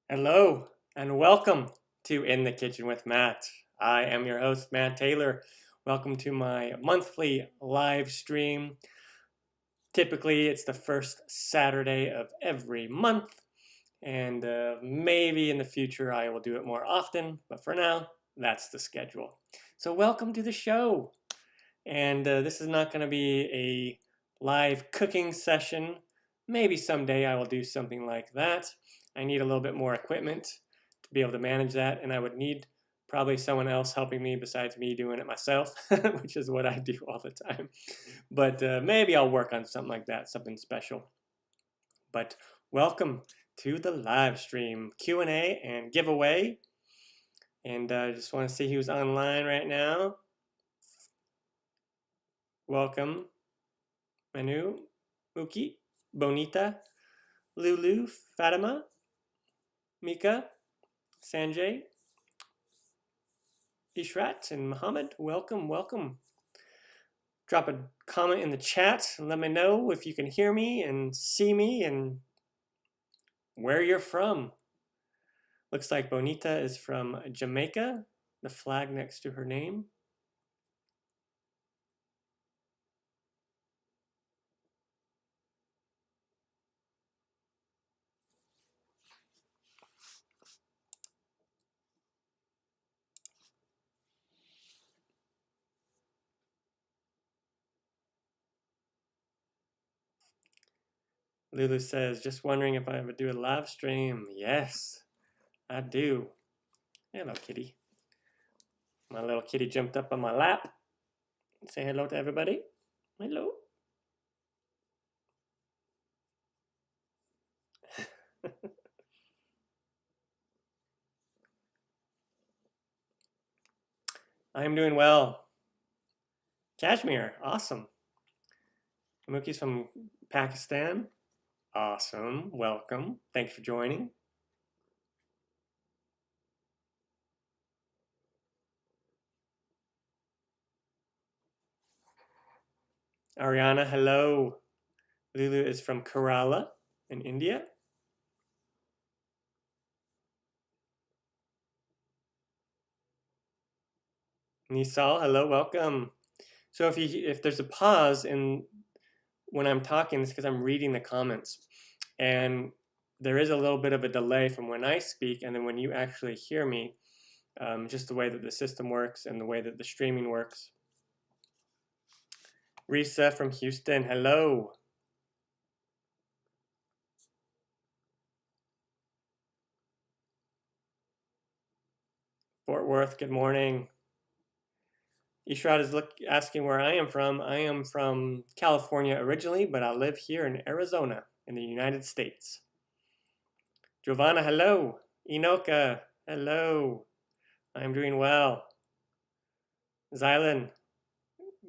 Hello and welcome to In the Kitchen with Matt. I am your host, Matt Taylor. Welcome to my monthly live stream. Typically, it's the first Saturday of every month, and maybe in the future I will do it more often, but for now, that's the schedule. So, welcome to the show. And this is not going to be a live cooking session. Maybe someday I will do something like that. I need a little bit more equipment to be able to manage that, and I would need probably someone else helping me besides me doing it myself, which is what I do all the time. But maybe I'll work on something like that, something special. But welcome to the live stream Q&A and giveaway. And I just want to see who's online right now. Welcome, Manu, Muki, Bonita, Lulu, Fatima, Mika, Sanjay, Ishrat, and Muhammad. Welcome, welcome. Drop a comment in the chat and let me know if you can hear me and see me and where you're from. Looks like Bonita is from Jamaica, the flag next to her name. Lulu says, just wondering if I ever do a live stream. Yes, I do. Hello, kitty. My little kitty jumped up on my lap. Say hello to everybody. Hello. I am doing well. Kashmir, awesome. Muki's from Pakistan. Awesome, welcome. Thanks for joining. Ariana, hello. Lulu is from Kerala in India. Nisal, hello, welcome. So if there's a pause in when I'm talking, it's because I'm reading the comments. And there is a little bit of a delay from when I speak and then when you actually hear me, just the way that the system works and the way that the streaming works. Risa from Houston, hello. Fort Worth, good morning. Ishrat is asking where I am from. I am from California originally, but I live here in Arizona in the United States. Giovanna, hello. Inoka, hello. I am doing well. Zylan,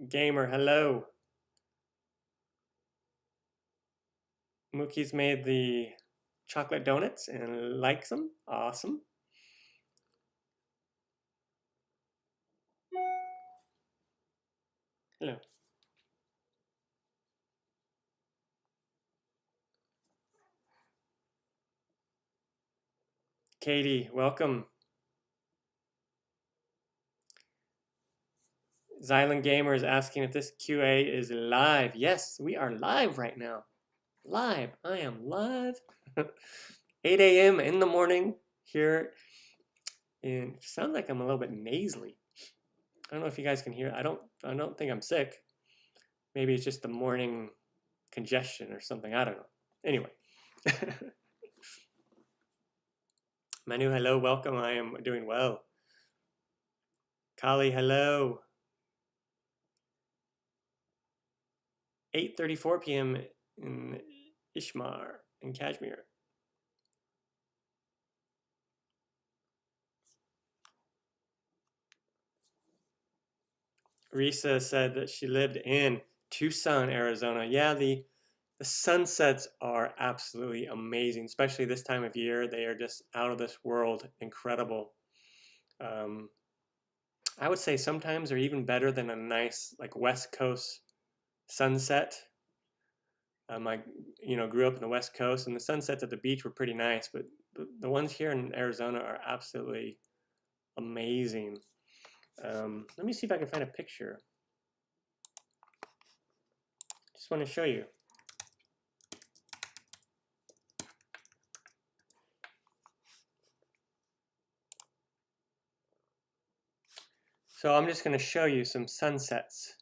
gamer, hello. Mookie's made the chocolate donuts and likes them. Awesome. Hello. Katie, welcome. Zylan Gamer is asking if this QA is live. Yes, we are live right now. Live. I am live. 8 a.m. in the morning here. And it sounds like I'm a little bit nasally. I don't know if you guys can hear. I don't think I'm sick. Maybe it's just the morning congestion or something. I don't know. Anyway. Manu, hello, welcome. I am doing well. Kali, hello. 8:34 p.m. in Ishmar in Kashmir. Risa said that she lived in Tucson, Arizona. Yeah, the sunsets are absolutely amazing, especially this time of year. They are just out of this world, incredible. I would say sometimes they're even better than a nice like West Coast sunset. I grew up in the West Coast, and the sunsets at the beach were pretty nice, but the ones here in Arizona are absolutely amazing. Let me see if I can find a picture. Just want to show you. So I'm just going to show you some sunsets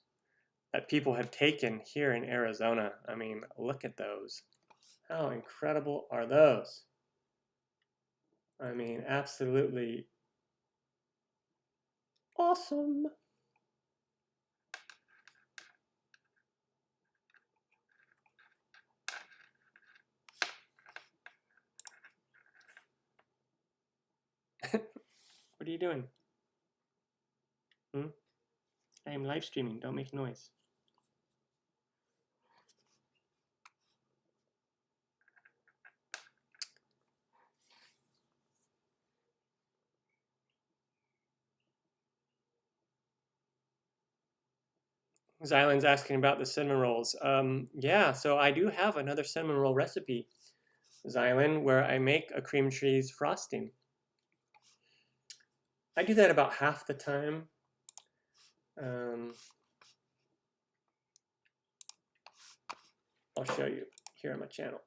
that people have taken here in Arizona. I mean, look at those. How incredible are those? I mean, absolutely awesome. What are you doing? I am live streaming. Don't make noise. Zylan's asking about the cinnamon rolls. Yeah, so I do have another cinnamon roll recipe, Zylan, where I make a cream cheese frosting. I do that about half the time. I'll show you here on my channel.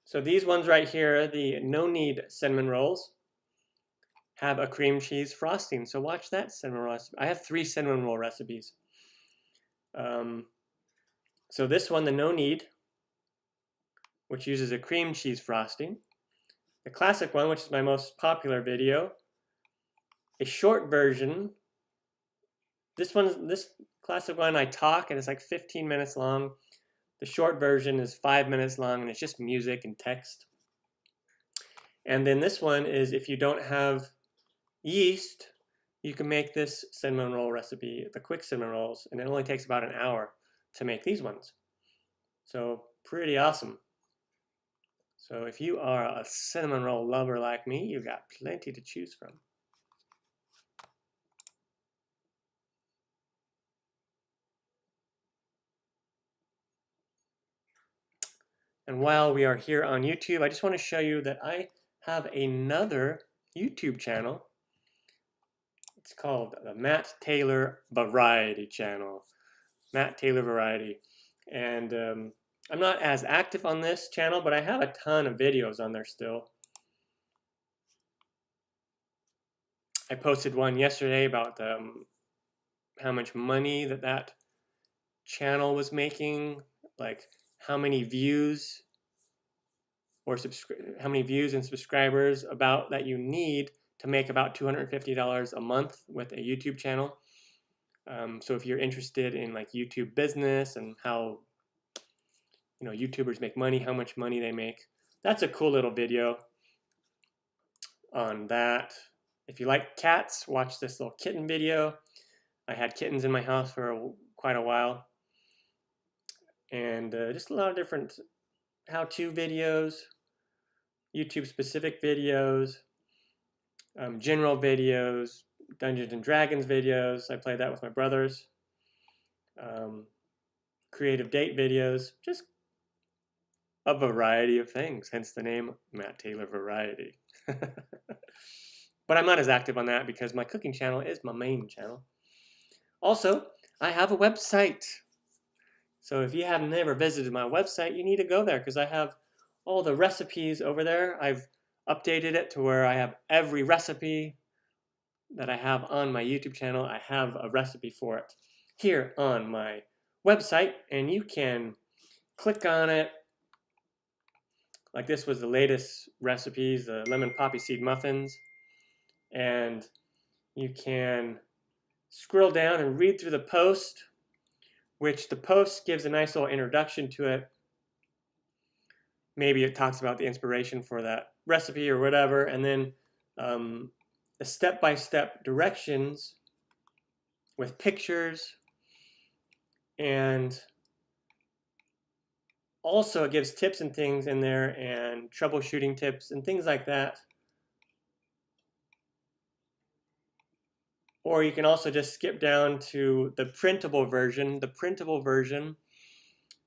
So these ones right here, the no knead cinnamon rolls, have a cream cheese frosting. So watch that cinnamon roll recipe. I have 3 cinnamon roll recipes. So this one, the no knead, which uses a cream cheese frosting. The classic one, which is my most popular video, a short version. This classic one, I talk and it's like 15 minutes long. The short version is 5 minutes long and it's just music and text. And then this one is if you don't have yeast, you can make this cinnamon roll recipe, the quick cinnamon rolls, and it only takes about an hour to make these ones. So pretty awesome. So if you are a cinnamon roll lover like me, you've got plenty to choose from. And while we are here on YouTube, I just want to show you that I have another YouTube channel. It's called the Matt Taylor Variety Channel. Matt Taylor Variety. And I'm not as active on this channel, but I have a ton of videos on there still. I posted one yesterday about how much money that channel was making, like how many views or how many views and subscribers about that you need to make about $250 a month with a YouTube channel. So if you're interested in like YouTube business and how YouTubers make money, how much money they make, that's a cool little video on that. If you like cats, watch this little kitten video. I had kittens in my house for quite a while. And just a lot of different how-to videos, YouTube-specific videos, general videos, Dungeons and Dragons videos. I play that with my brothers. Creative date videos, just a variety of things, hence the name Matt Taylor Variety. But I'm not as active on that because my cooking channel is my main channel. Also, I have a website. So if you have never visited my website, you need to go there because I have all the recipes over there. I've updated it to where I have every recipe that I have on my YouTube channel. I have a recipe for it here on my website, and you can click on it. Like this was the latest recipes, the lemon poppy seed muffins. And you can scroll down and read through the post, which the post gives a nice little introduction to it. Maybe it talks about the inspiration for that recipe or whatever, and then the step-by-step directions with pictures, and also it gives tips and things in there and troubleshooting tips and things like that. Or you can also just skip down to the printable version. The printable version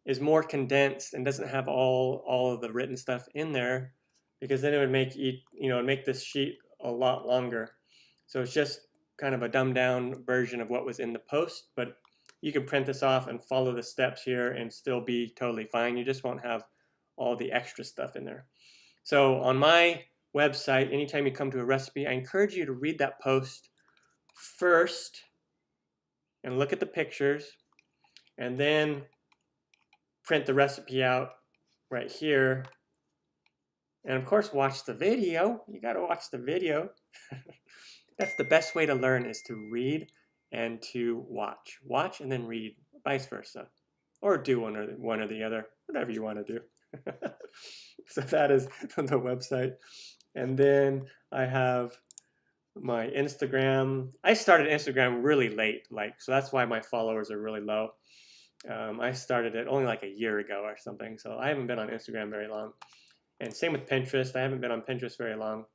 is more condensed and doesn't have all of the written stuff in there, because then it would make make this sheet a lot longer. So it's just kind of a dumbed down version of what was in the post, but you can print this off and follow the steps here and still be totally fine. You just won't have all the extra stuff in there. So on my website, anytime you come to a recipe, I encourage you to read that post first and look at the pictures, and then print the recipe out right here. And of course, watch the video. You got to watch the video. That's the best way to learn, is to read and to watch. Watch and then read, vice versa. Or do one or the other, whatever you want to do. So that is the website. And then I have my Instagram. I started Instagram really late, so that's why my followers are really low. I started it only like a year ago or something, so I haven't been on Instagram very long. And same with Pinterest. I haven't been on Pinterest very long,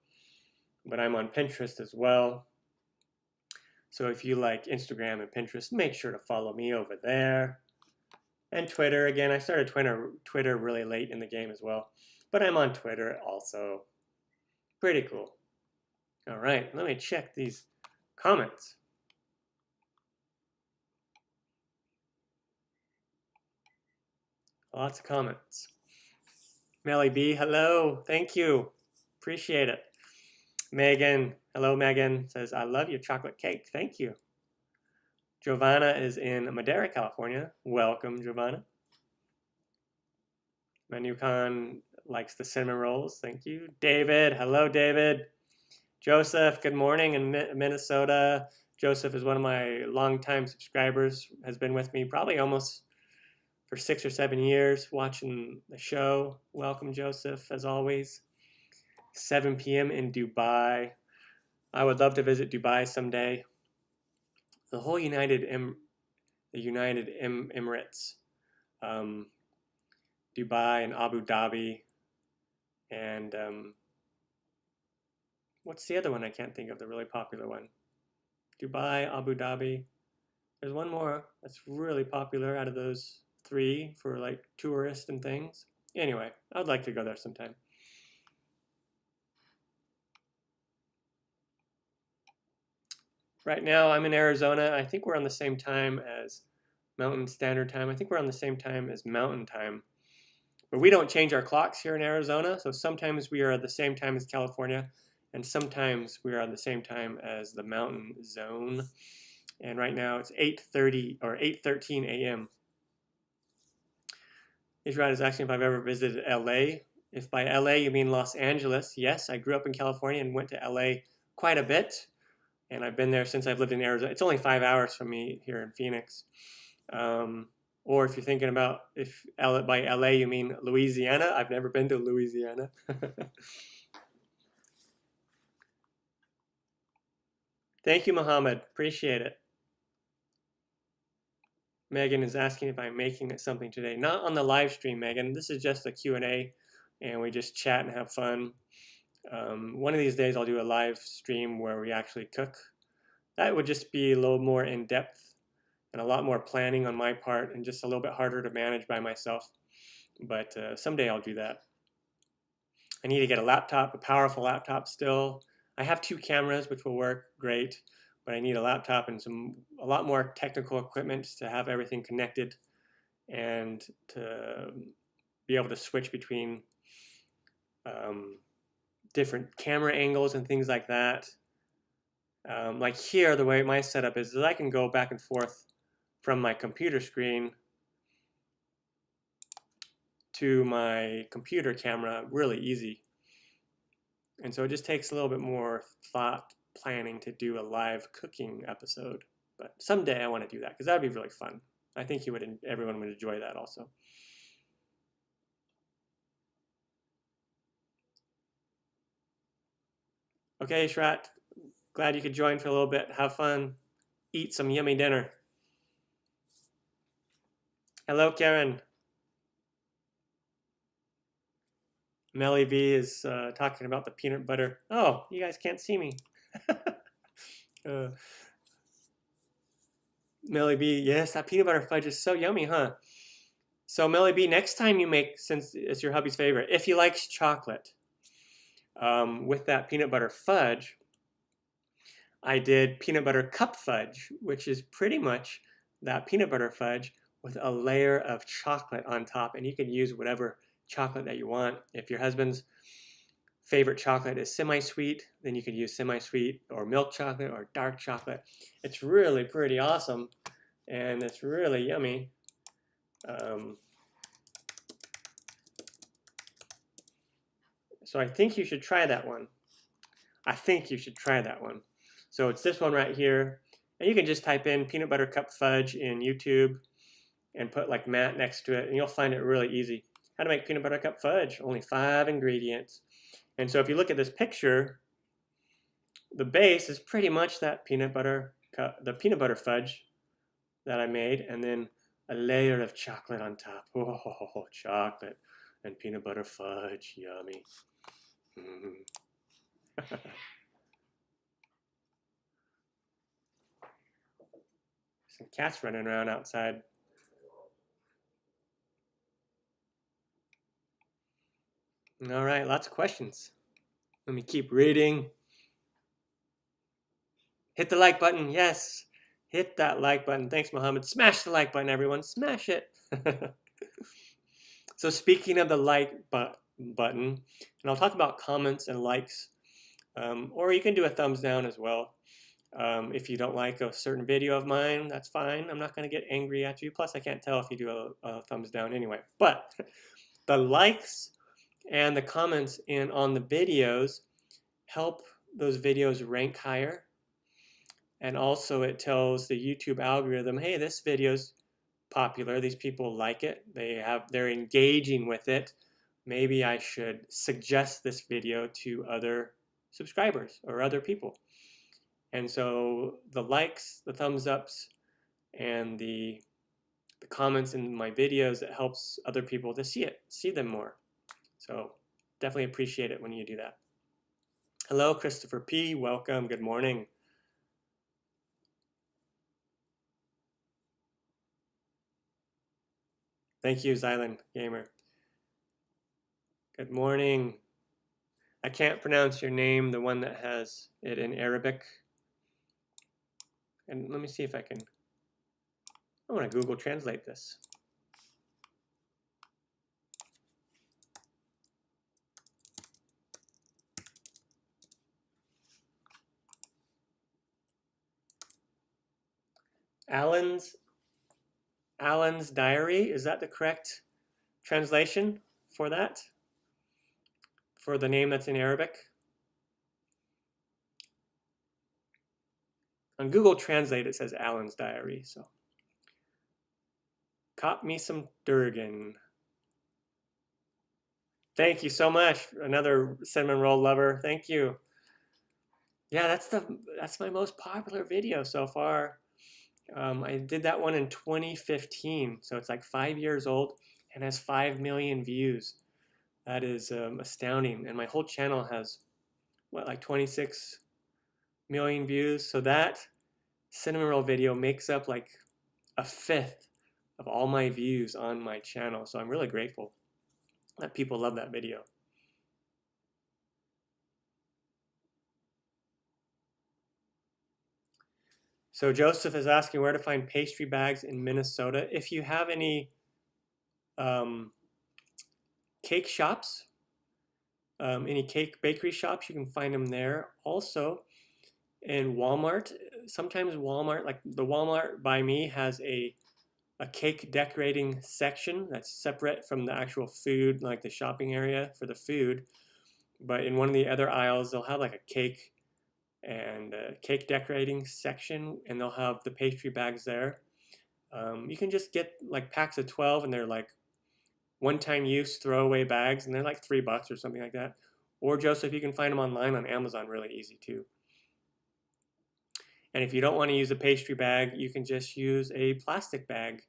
but I'm on Pinterest as well. So if you like Instagram and Pinterest, make sure to follow me over there. And Twitter, again, I started Twitter really late in the game as well, but I'm on Twitter also. Pretty cool. All right, let me check these comments. Lots of comments. Melly B, hello. Thank you. Appreciate it. Megan, hello Megan, says, I love your chocolate cake. Thank you. Giovanna is in Madera, California. Welcome, Giovanna. Manucon likes the cinnamon rolls. Thank you. David, hello David. Joseph, good morning in Minnesota. Joseph is one of my longtime subscribers, has been with me probably almost for 6 or 7 years watching the show. Welcome, Joseph, as always. 7 p.m. in Dubai. I would love to visit Dubai someday. The whole United Emirates, Dubai and Abu Dhabi, and what's the other one I can't think of, the really popular one? Dubai, Abu Dhabi. There's one more that's really popular out of those 3 for like tourists and things. Anyway, I would like to go there sometime. Right now I'm in Arizona. I think we're on the same time as Mountain Standard Time. I think we're on the same time as Mountain Time. But we don't change our clocks here in Arizona, so sometimes we are at the same time as California, and sometimes we are at the same time as the Mountain Zone. And right now it's 8:30 or 8:13 a.m. Israel is asking if I've ever visited LA. If by LA you mean Los Angeles, yes, I grew up in California and went to LA quite a bit. And I've been there since I've lived in Arizona. It's only 5 hours from me here in Phoenix. Or if you're thinking about if by LA you mean Louisiana, I've never been to Louisiana. Thank you, Mohammed. Appreciate it. Megan is asking if I'm making something today. Not on the live stream, Megan. This is just a Q&A, and we just chat and have fun. One of these days I'll do a live stream where we actually cook. That would just be a little more in-depth and a lot more planning on my part and just a little bit harder to manage by myself. But someday I'll do that. I need to get a laptop, a powerful laptop still. I have 2 cameras, which will work great, but I need a laptop and a lot more technical equipment to have everything connected and to be able to switch between different camera angles and things like that. Like here, the way my setup is I can go back and forth from my computer screen to my computer camera really easy. And so it just takes a little bit more thought planning to do a live cooking episode. But someday I want to do that because that would be really fun. I think everyone would enjoy that also. Okay, Shrat, glad you could join for a little bit. Have fun. Eat some yummy dinner. Hello, Karen. Melly B is talking about the peanut butter. Oh, you guys can't see me. Melly B, yes, that peanut butter fudge is so yummy, huh? So Melly B, next time you make, since it's your hubby's favorite, if he likes chocolate, with that peanut butter fudge, I did peanut butter cup fudge, which is pretty much that peanut butter fudge with a layer of chocolate on top. And you can use whatever chocolate that you want. If your husband's favorite chocolate is semi-sweet, then you could use semi-sweet or milk chocolate or dark chocolate. It's really pretty awesome and it's really yummy. So I think you should try that one. I think you should try that one. So it's this one right here. And you can just type in peanut butter cup fudge in YouTube and put like Matt next to it, and you'll find it really easy. How to make peanut butter cup fudge, only 5 ingredients. And so if you look at this picture, the base is pretty much that peanut butter fudge that I made, and then a layer of chocolate on top. Oh, chocolate and peanut butter fudge, yummy. Some cats running around outside. All right, lots of questions. Let me keep reading. Hit the like button, yes. Hit that like button. Thanks, Mohammed. Smash the like button, everyone. Smash it. So speaking of the like button, and I'll talk about comments and likes, or you can do a thumbs down as well. If you don't like a certain video of mine, that's fine. I'm not going to get angry at you. Plus, I can't tell if you do a thumbs down anyway. But the likes and the comments on the videos help those videos rank higher. And also it tells the YouTube algorithm, hey, this video's popular. These people like it. They're engaging with it. Maybe I should suggest this video to other subscribers or other people. And so the likes, the thumbs ups, and the comments in my videos, it helps other people to see them more. So definitely appreciate it when you do that. Hello, Christopher P. Welcome. Good morning. Thank you, Zylan Gamer. Good morning. I can't pronounce your name, the one that has it in Arabic. And let me see if I want to Google Translate this. Alan's Diary, is that the correct translation for that? For the name that's in Arabic? On Google Translate it says Alan's Diary, so. Cop me some Durgan. Thank you so much. Another cinnamon roll lover. Thank you. Yeah, that's my most popular video so far. I did that one in 2015, so it's like 5 years old and has 5 million views. That is astounding. And my whole channel has, what, like 26 million views? So that cinnamon roll video makes up like a fifth of all my views on my channel. So I'm really grateful that people love that video. So Joseph is asking where to find pastry bags in Minnesota. If you have any cake shops, any cake bakery shops, you can find them there. Also in Walmart, sometimes Walmart, like the Walmart by me has a cake decorating section that's separate from the actual food, like the shopping area for the food. But in one of the other aisles, they'll have like a cake and cake decorating section, and they'll have the pastry bags there. You can just get like packs of 12, and they're like one-time use throwaway bags, and they're like $3 or something like that. Or Joseph, you can find them online on Amazon really easy too. And if you don't want to use a pastry bag, you can just use a plastic bag,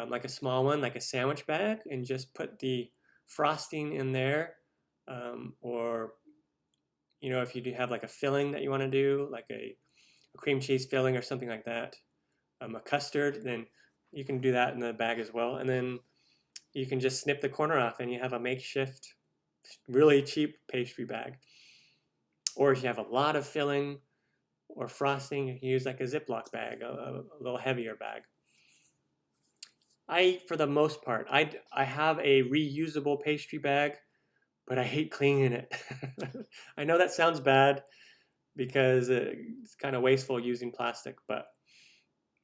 like a small one, like a sandwich bag, and just put the frosting in there. Or, you know, if you do have like a filling that you want to do, like a cream cheese filling or something like that, a custard, then you can do that in the bag as well. And then you can just snip the corner off and you have a makeshift, really cheap pastry bag. Or if you have a lot of filling or frosting, you can use like a Ziploc bag, a little heavier bag. For the most part, I have a reusable pastry bag, but I hate cleaning it. I know that sounds bad because it's kind of wasteful using plastic, but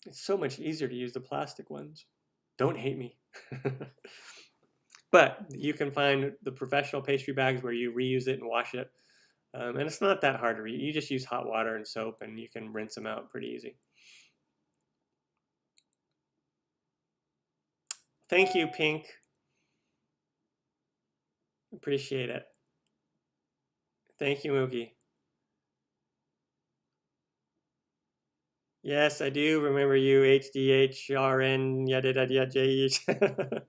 it's so much easier to use the plastic ones. Don't hate me. But you can find the professional pastry bags where you reuse it and wash it. And it's not that hard to read. You just use hot water and soap and you can rinse them out pretty easy. Thank you, Pink. Appreciate it. Thank you, Mookie. Yes, I do remember you, HDHRN, yada yada yada.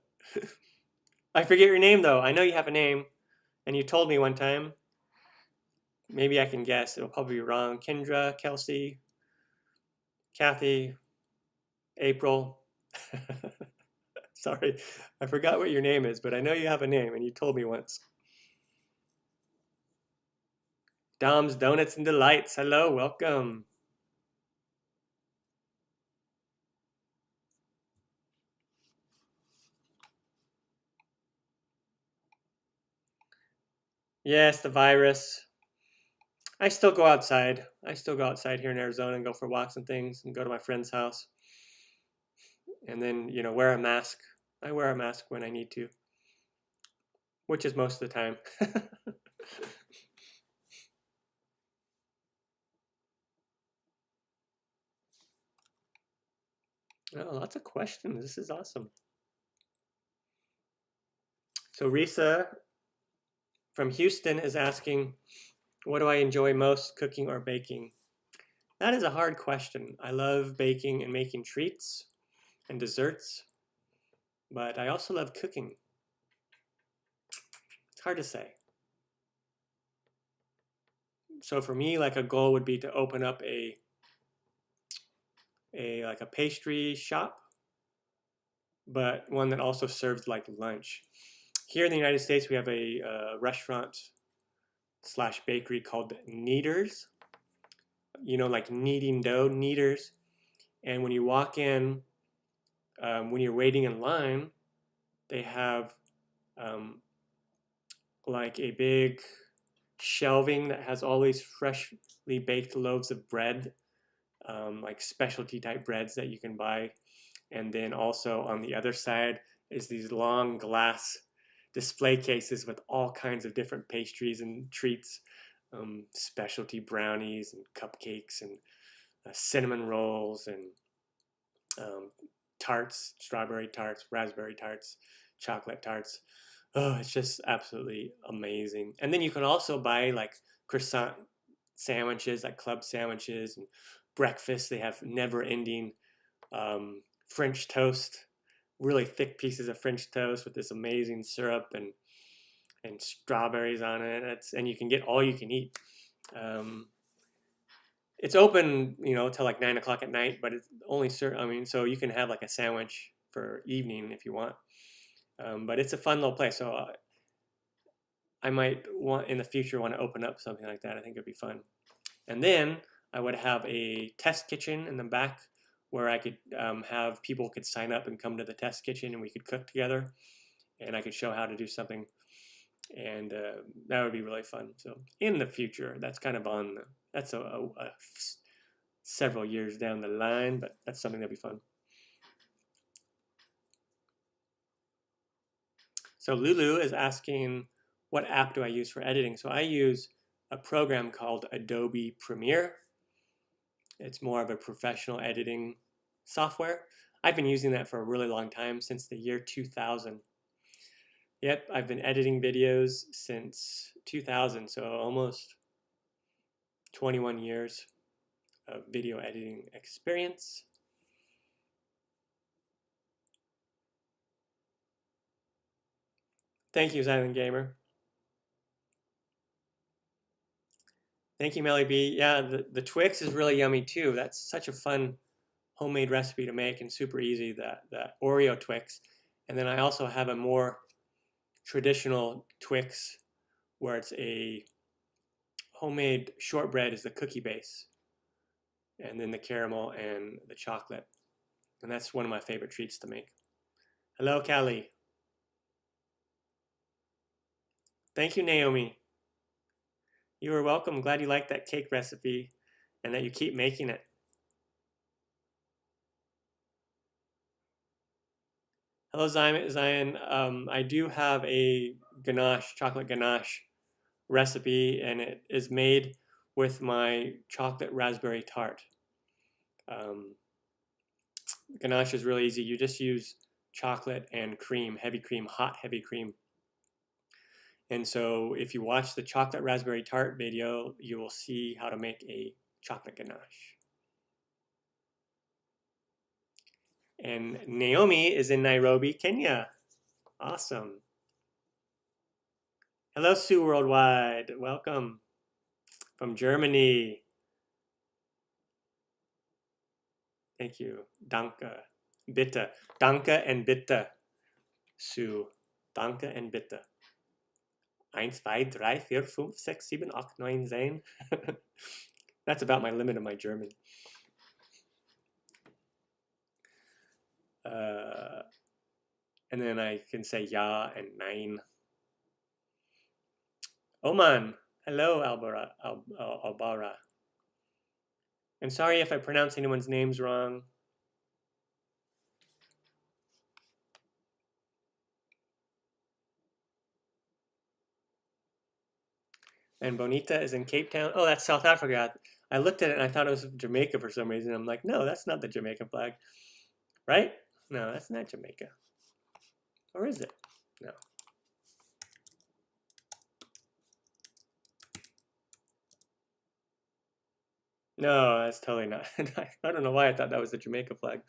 I forget your name though. I know you have a name, and you told me one time. Maybe I can guess. It'll probably be wrong. Kendra, Kelsey, Kathy, April. Sorry, I forgot what your name is, but I know you have a name, and you told me once. Dom's Donuts and Delights. Hello, welcome. Yes, the virus. I still go outside. I still go outside here in Arizona and go for walks and things and go to my friend's house. And then, you know, wear a mask. I wear a mask when I need to, which is most of the time. Oh, lots of questions. This is awesome. So Risa from Houston is asking, what do I enjoy most, cooking or baking? That is a hard question. I love baking and making treats and desserts, but I also love cooking. It's hard to say. So for me, like a goal would be to open up a pastry shop, but one that also serves like lunch. Here in the United States, we have a restaurant / bakery called Kneaders. You know, like kneading dough, Kneaders. And when you walk in, when you're waiting in line, they have like a big shelving that has all these freshly baked loaves of bread, like specialty type breads that you can buy. And then also on the other side is these long glass display cases with all kinds of different pastries and treats, specialty brownies and cupcakes and cinnamon rolls and tarts, strawberry tarts, raspberry tarts, chocolate tarts. Oh, it's just absolutely amazing. And then you can also buy like croissant sandwiches, like club sandwiches and breakfast. They have never-ending French toast, really thick pieces of French toast with this amazing syrup and strawberries on it. And you can get all you can eat. It's open, you know, till like 9 o'clock at night, but it's only I mean, so you can have like a sandwich for evening if you want. But it's a fun little place. So I might want in the future want to open up something like that. I think it'd be fun. And then I would have a test kitchen in the back where I could have people could sign up and come to the test kitchen and we could cook together and I could show how to do something. And that would be really fun. So in the future, that's kind of on, that's several years down the line, but that's something that'd be fun. So Lulu is asking, what app do I use for editing? So I use a program called Adobe Premiere. It's more of a professional editing software. I've been using that for a really long time, since the year 2000. Yep, I've been editing videos since 2000, so almost 21 years of video editing experience. Thank you, Silent Gamer. Thank you, Melly B. Yeah, the Twix is really yummy too. That's such a fun homemade recipe to make and super easy, the Oreo Twix. And then I also have a more traditional Twix where it's a homemade shortbread is the cookie base, and then the caramel and the chocolate. And that's one of my favorite treats to make. Hello, Callie. Thank you, Naomi. You are welcome. Glad you liked that cake recipe and that you keep making it. Hello, Zion. I do have a ganache, chocolate ganache recipe, and it is made with my chocolate raspberry tart. Ganache is really easy. You just use chocolate and cream, heavy cream, hot heavy cream. And so if you watch the chocolate raspberry tart video, you will see how to make a chocolate ganache. And Naomi is in Nairobi, Kenya. Awesome. Hello, Sue Worldwide. Welcome from Germany. Thank you. Danke. Bitte. Danke and bitte. Sue. Danke and bitte. 1, 2, 3, 4, 5, 6, 7, 8, 9, 10. That's about my limit of my German. And then I can say ja and nein. Oman. Hello, Albara. And sorry if I pronounce anyone's names wrong. And Bonita is in Cape Town. Oh, that's South Africa. I looked at it and I thought it was Jamaica for some reason. I'm like, no, that's not the Jamaican flag. Right? No, that's not Jamaica. Or is it? No. No, that's totally not. I don't know why I thought that was the Jamaica flag.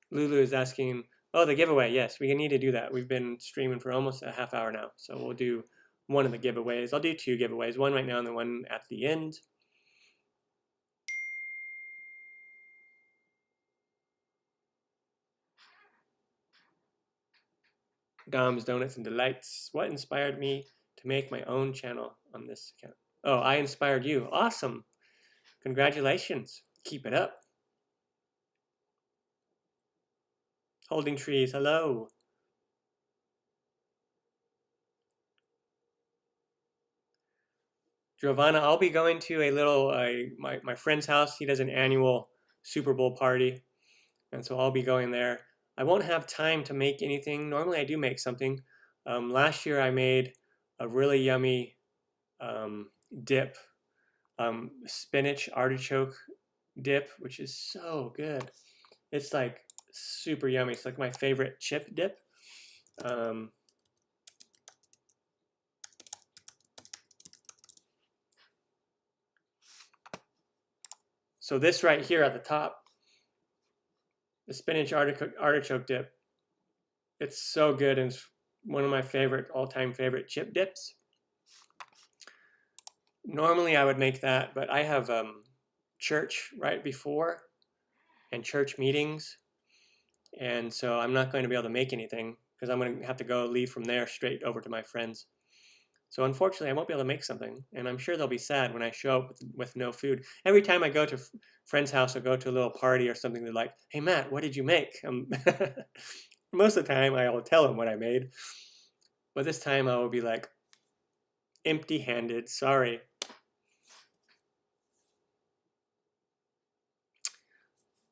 Lulu is asking, oh, the giveaway. Yes, we need to do that. We've been streaming for almost a half hour now. So we'll do one of the giveaways. I'll do 2 giveaways, one right now and the one at the end. Dom's Donuts and Delights. What inspired me to make my own channel on this account? Oh, I inspired you. Awesome. Congratulations. Keep it up. Holding Trees, hello. Giovanna, I'll be going to a little, my friend's house. He does an annual Super Bowl party. And so I'll be going there. I won't have time to make anything. Normally I do make something. Last year I made a really yummy dip, spinach artichoke dip, which is so good. It's like super yummy. It's like my favorite chip dip. So this right here at the top, the spinach artichoke dip, it's so good and it's one of my favorite, all-time favorite chip dips. Normally I would make that, but I have church right before and church meetings, and so I'm not going to be able to make anything because I'm going to have to leave from there straight over to my friends. So unfortunately, I won't be able to make something, and I'm sure they'll be sad when I show up with no food. Every time I go to a friend's house or go to a little party or something, they're like, hey, Matt, what did you make? Most of the time, I will tell them what I made, but this time I will be like, empty-handed, sorry.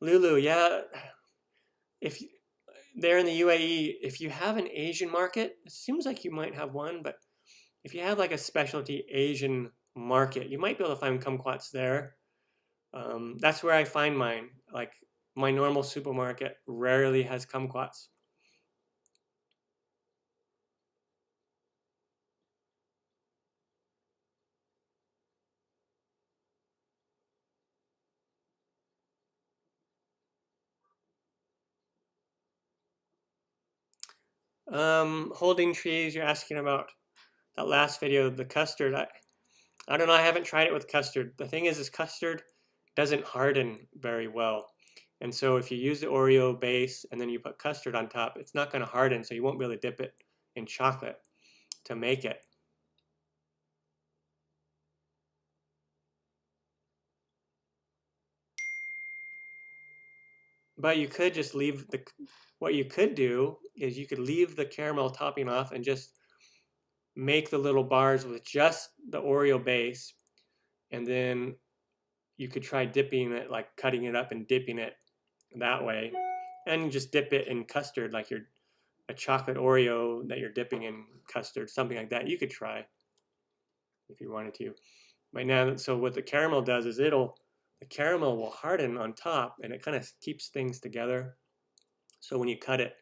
Lulu, yeah, if they're in the UAE, if you have an Asian market, it seems like you might have one, but if you have like a specialty Asian market, you might be able to find kumquats there. That's where I find mine. Like my normal supermarket rarely has kumquats. Holding trees, you're asking about that last video, the custard. I don't know, I haven't tried it with custard. The thing is custard doesn't harden very well. And so if you use the Oreo base and then you put custard on top, it's not going to harden, so you won't be able to dip it in chocolate to make it. But you could just leave what you could do is you could leave the caramel topping off and just make the little bars with just the Oreo base, and then you could try dipping it, like cutting it up and dipping it that way, and just dip it in custard, like you're a chocolate Oreo that you're dipping in custard, something like that. You could try if you wanted to. Right now, so what the caramel does is the caramel will harden on top, and it kind of keeps things together. So when you cut it,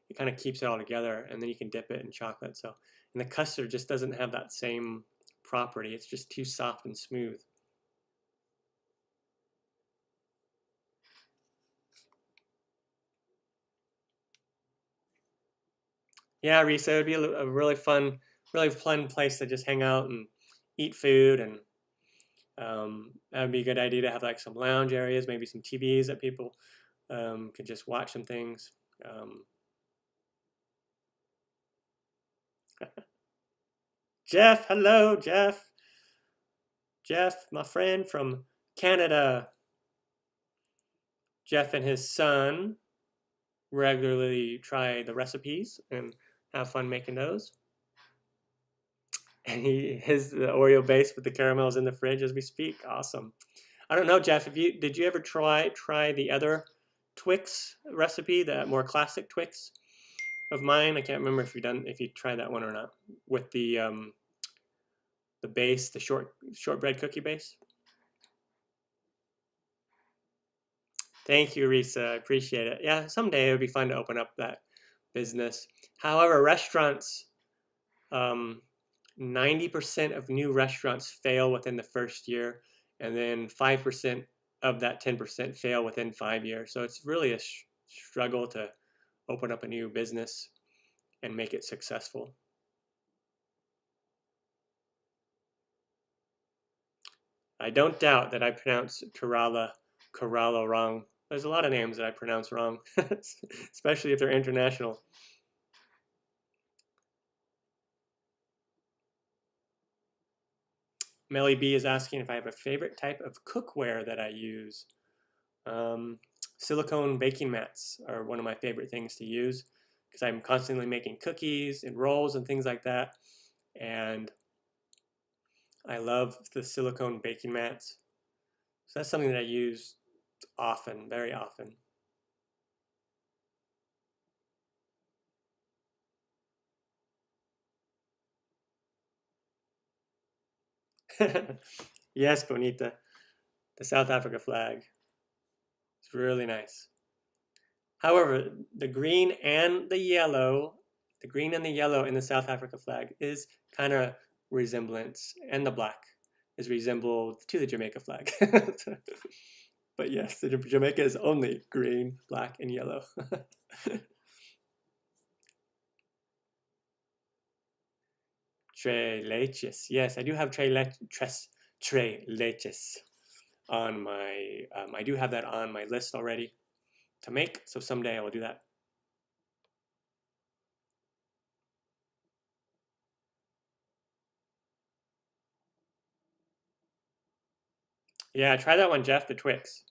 it kind of keeps it all together, and then you can dip it in chocolate. So, and the custard just doesn't have that same property. It's just too soft and smooth. Yeah, Risa, it would be a really fun place to just hang out and eat food, and that would be a good idea to have like some lounge areas, maybe some TVs that people could just watch some things. Jeff, hello, Jeff. Jeff, my friend from Canada. Jeff and his son regularly try the recipes and have fun making those. And the Oreo base with the caramel is in the fridge as we speak. Awesome. I don't know, Jeff. Did you ever try the other Twix recipe, the more classic Twix of mine? I can't remember if you tried that one or not, with the base, the shortbread cookie base. Thank you, Risa. I appreciate it. Yeah, someday it would be fun to open up that business. However, restaurants, 90% of new restaurants fail within the first year, and then 5% of that 10% fail within 5 years. So it's really a struggle to open up a new business and make it successful. I don't doubt that I pronounce Kerala wrong. There's a lot of names that I pronounce wrong, especially if they're international. Melly B is asking if I have a favorite type of cookware that I use. Silicone baking mats are one of my favorite things to use because I'm constantly making cookies and rolls and things like that. And I love the silicone baking mats. So that's something that I use often, very often. Yes, Bonita. The South Africa flag. It's really nice. However, the green and the yellow in the South Africa flag is kind of resemblance, and the black is resembled to the Jamaica flag. But yes, the Jamaica is only green, black, and yellow. Tres leches. Yes, I do have tres leches on my. I do have that on my list already to make. So someday I will do that. Yeah, try that one, Jeff. The Twix.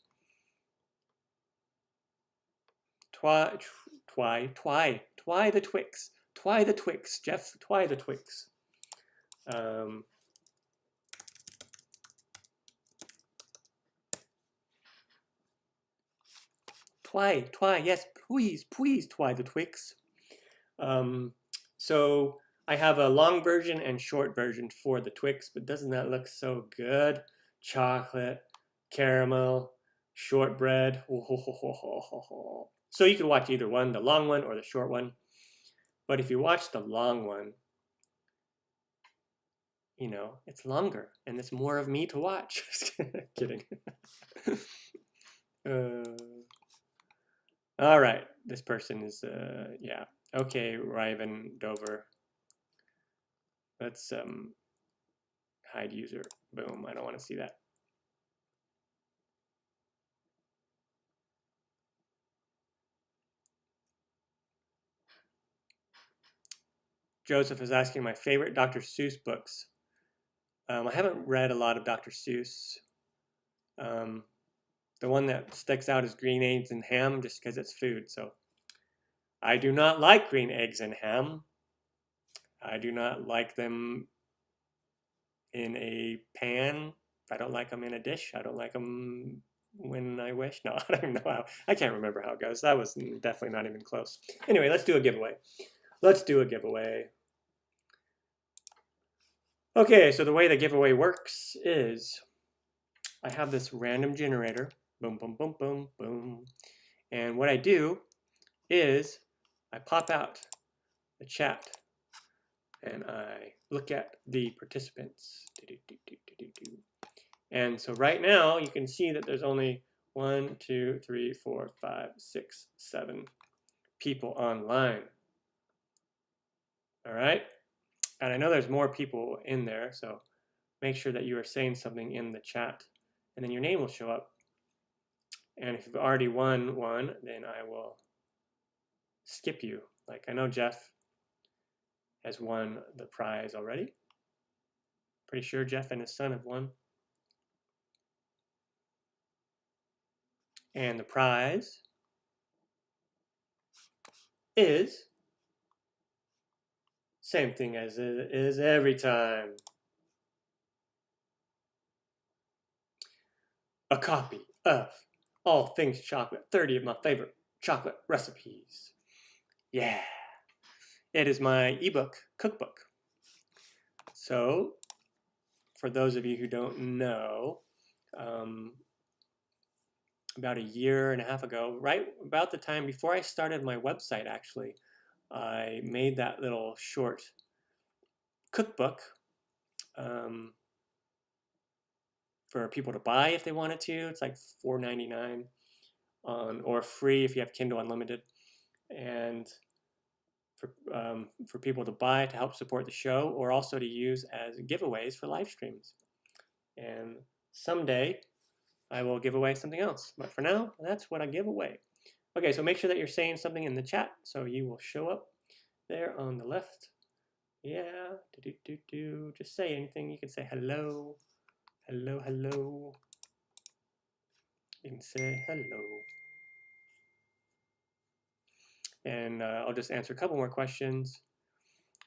Twy the Twix. Twy the Twix, Jeff. Twy the Twix. Twy, yes, please, twy the Twix. So I have a long version and short version for the Twix, but doesn't that look so good? Chocolate, caramel, shortbread. So you can watch either one, the long one or the short one. But if you watch the long one, you know, it's longer and it's more of me to watch. Kidding. All right, this person is, yeah. Okay, Ryven Dover. Let's, Hide user. Boom. I don't want to see that. Joseph is asking my favorite Dr. Seuss books. I haven't read a lot of Dr. Seuss. The one that sticks out is Green Eggs and Ham, just because it's food. So I do not like green eggs and ham. I do not like them in a pan. I don't like them in a dish. I don't like them when I wish. No, I don't know how. I can't remember how it goes. That was definitely not even close. Anyway, let's do a giveaway. Let's do a giveaway. Okay, so the way the giveaway works is I have this random generator. Boom, boom, boom, boom, boom. And what I do is I pop out the chat and I look at the participants. And so right now you can see that there's only 1, 2, 3, 4, 5, 6, 7 people online. All right. And I know there's more people in there, so make sure that you are saying something in the chat, and then your name will show up. And if you've already won one, then I will skip you. Like I know Jeff has won the prize already. Pretty sure Jeff and his son have won. And the prize is same thing as it is every time. A copy of All Things Chocolate, 30 of my favorite chocolate recipes. Yeah. It is my ebook cookbook. So, for those of you who don't know, about a year and a half ago, right about the time before I started my website, actually, I made that little short cookbook for people to buy if they wanted to. It's like $4.99 or free if you have Kindle Unlimited, and for people to buy to help support the show, or also to use as giveaways for live streams. And someday I will give away something else, but for now, that's what I give away. Okay, so make sure that you're saying something in the chat so you will show up there on the left. Yeah, just say anything. You can say hello, hello, hello. You can say hello. And I'll just answer a couple more questions.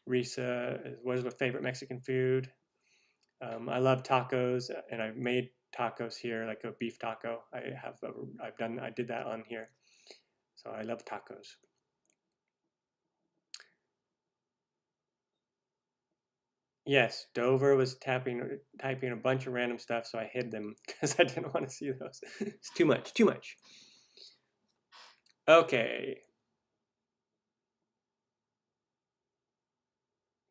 Risa, what is my favorite Mexican food? I love tacos, and I've made tacos here, like a beef taco. I did that on here. So I love tacos. Yes, Dover was typing a bunch of random stuff, so I hid them because I didn't want to see those. It's too much, too much. Okay.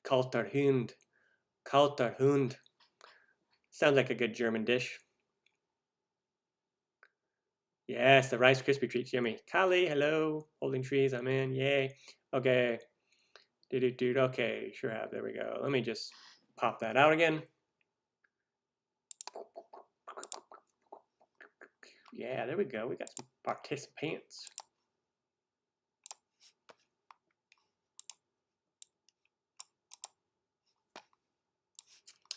Kalter Hund. Kalter Hund. Sounds like a good German dish. Yes, the Rice Krispie treats, yummy. Kali, hello. Holding trees, I'm in, yay. Okay. Dude, okay, sure have, there we go. Let me just pop that out again. Yeah, there we go. We got some participants.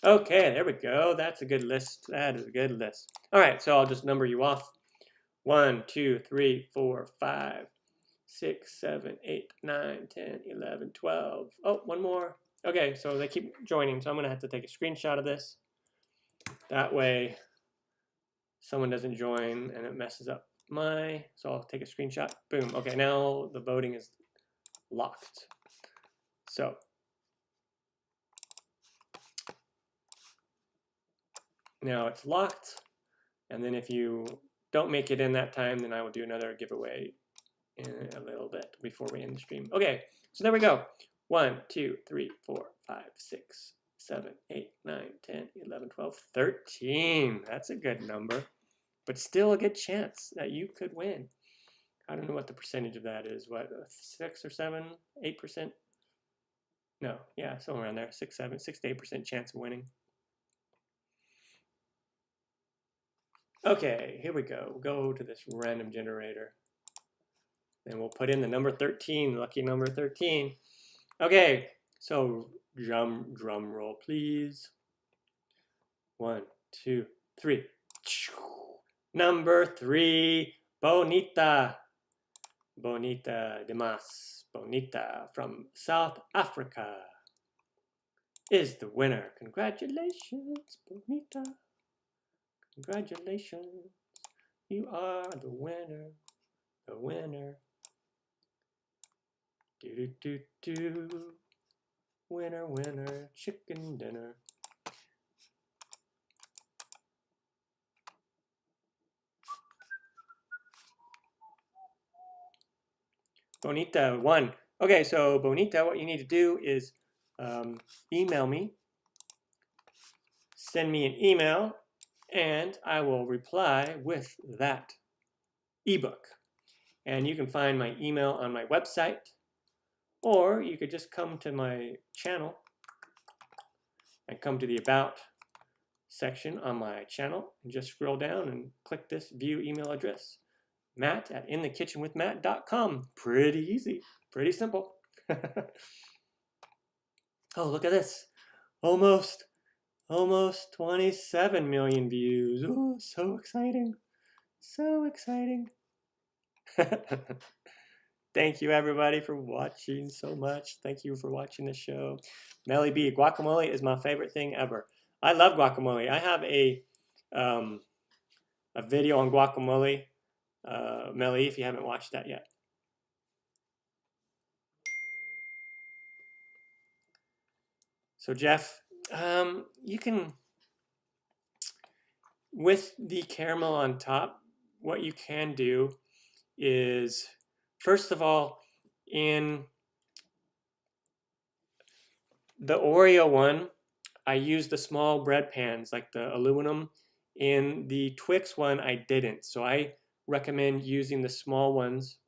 Okay, there we go. That's a good list. That is a good list. All right, so I'll just number you off. 1, 2, 3, 4, 5, 6, 7, 8, 9, 10, 11, 12. Oh, one more. Okay, so they keep joining, so I'm going to have to take a screenshot of this. That way, someone doesn't join and it messes up so I'll take a screenshot. Boom. Okay, now the voting is locked. So, now it's locked, and then if you don't make it in that time, then I will do another giveaway in a little bit before we end the stream. Okay, so there we go. 1, 2, 3, 4, 5, 6, 7, 8, 9, 10, 11, 12, 13. That's a good number, but still a good chance that you could win. I don't know what the percentage of that is. What, 6 or 7, 8%? No, yeah, somewhere around there. 6 to 8% chance of winning. Okay, here we go. We'll go to this random generator. And we'll put in the number 13, lucky number 13. Okay, so drum roll, please. 1, 2, 3. Number 3, Bonita. Bonita Dimas. Bonita from South Africa is the winner. Congratulations, Bonita. Congratulations. You are the winner. The winner. Do do do do. Winner, winner, chicken dinner. Bonita won. Okay, so Bonita, what you need to do is email me. Send me an email, and I will reply with that ebook. And you can find my email on my website, or you could just come to my channel and come to the About section on my channel and just scroll down and click this view email address. Matt@inthekitchenwithmatt.com. Pretty easy, pretty simple. Oh, look at this. Almost 27 million views. Oh, so exciting. So exciting. Thank you everybody for watching so much. Thank you for watching the show. Melly B, guacamole is my favorite thing ever. I love guacamole. I have a video on guacamole. Melly, if you haven't watched that yet. So Jeff, you can, with the caramel on top, what you can do is, first of all, in the Oreo one, I used the small bread pans, like the aluminum. In the Twix one, I didn't. So I recommend using the small ones.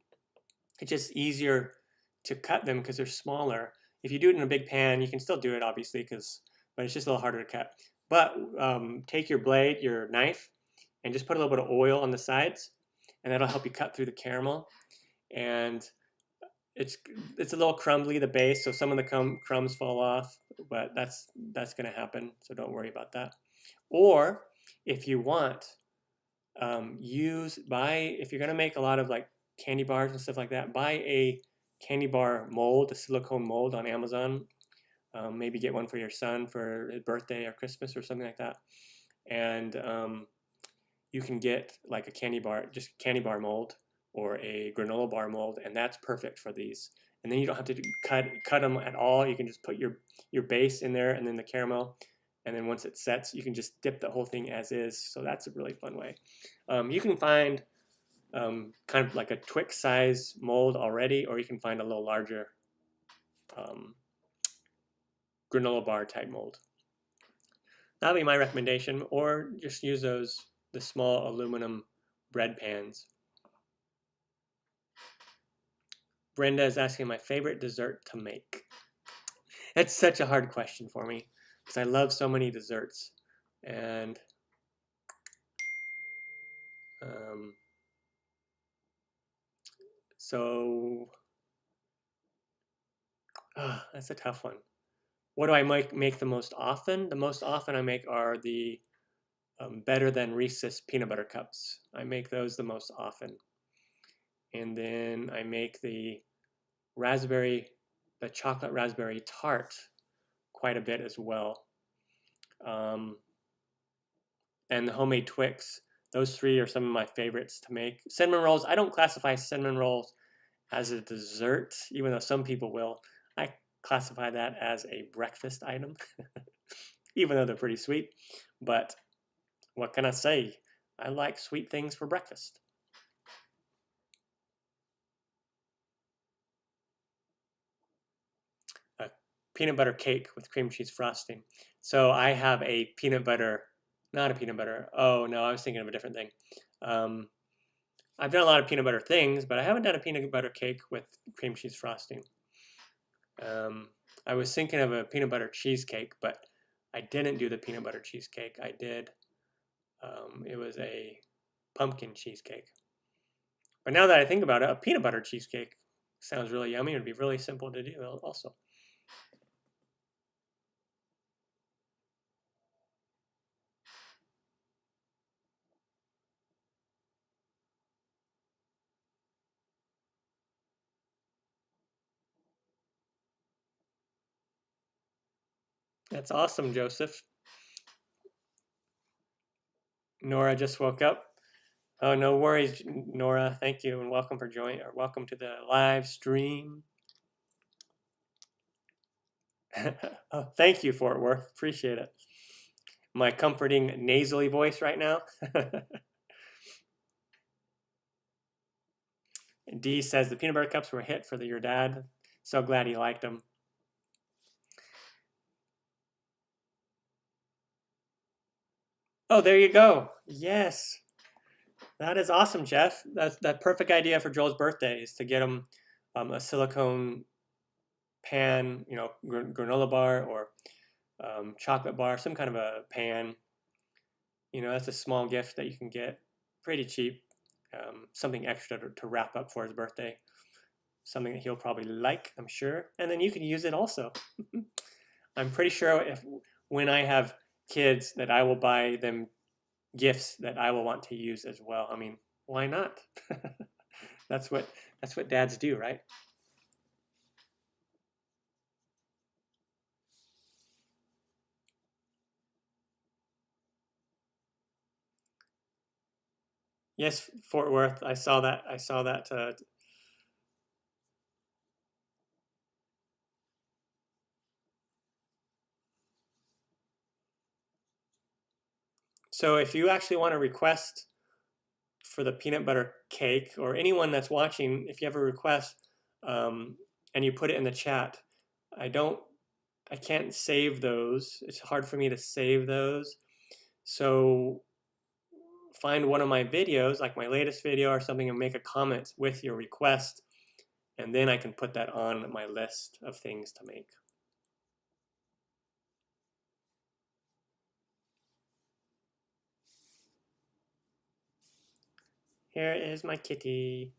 It's just easier to cut them because they're smaller. If you do it in a big pan, you can still do it, obviously, but it's just a little harder to cut. But take your blade, your knife, and just put a little bit of oil on the sides, and that'll help you cut through the caramel. And it's a little crumbly, the base, so some of the crumbs fall off, but that's going to happen, so don't worry about that. Or if you want, if you're going to make a lot of like candy bars and stuff like that, buy a candy bar mold, a silicone mold on Amazon. Maybe get one for your son for his birthday or Christmas or something like that. And you can get like a candy bar mold or a granola bar mold, and that's perfect for these. And then you don't have to cut them at all. You can just put your base in there and then the caramel, and then once it sets, you can just dip the whole thing as is. So that's a really fun way. You can find kind of like a Twix size mold already, or you can find a little larger granola bar type mold. That'll be my recommendation, or just use the small aluminum bread pans. Brenda is asking my favorite dessert to make. It's such a hard question for me because I love so many desserts. And that's a tough one. What do I make the most often? The most often I make are the Better Than Reese's peanut butter cups. I make those the most often. And then I make the chocolate raspberry tart quite a bit as well. And the homemade Twix. Those three are some of my favorites to make. Cinnamon rolls, I don't classify cinnamon rolls as a dessert, even though some people will. I classify that as a breakfast item, even though they're pretty sweet. But what can I say? I like sweet things for breakfast. A peanut butter cake with cream cheese frosting. So I have a not a peanut butter. Oh no, I was thinking of a different thing. I've done a lot of peanut butter things, but I haven't done a peanut butter cake with cream cheese frosting. I was thinking of a peanut butter cheesecake, but I didn't do the peanut butter cheesecake. I did It was a pumpkin cheesecake. But now that I think about it, a peanut butter cheesecake sounds really yummy. It would be really simple to do also. That's awesome, Joseph. Nora just woke up. Oh, no worries, Nora. Thank you and welcome for joining, or welcome to the live stream. Oh, thank you, Fort Worth. Appreciate it. My comforting nasally voice right now. D says the peanut butter cups were a hit for your dad. So glad he liked them. Oh, there you go. Yes. That is awesome, Jeff. That's that perfect idea for Joel's birthday is to get him a silicone pan, you know, granola bar or chocolate bar, some kind of a pan. You know, that's a small gift that you can get pretty cheap. Something extra to wrap up for his birthday. Something that he'll probably like, I'm sure. And then you can use it also. I'm pretty sure when I have kids that I will buy them gifts that I will want to use as well. I mean, why not? That's what dads do, right? Yes, Fort Worth. I saw that. I saw that. So if you actually want to request for the peanut butter cake, or anyone that's watching, if you have a request and you put it in the chat, I can't save those. It's hard for me to save those. So find one of my videos, like my latest video or something, and make a comment with your request, and then I can put that on my list of things to make. Here is my kitty.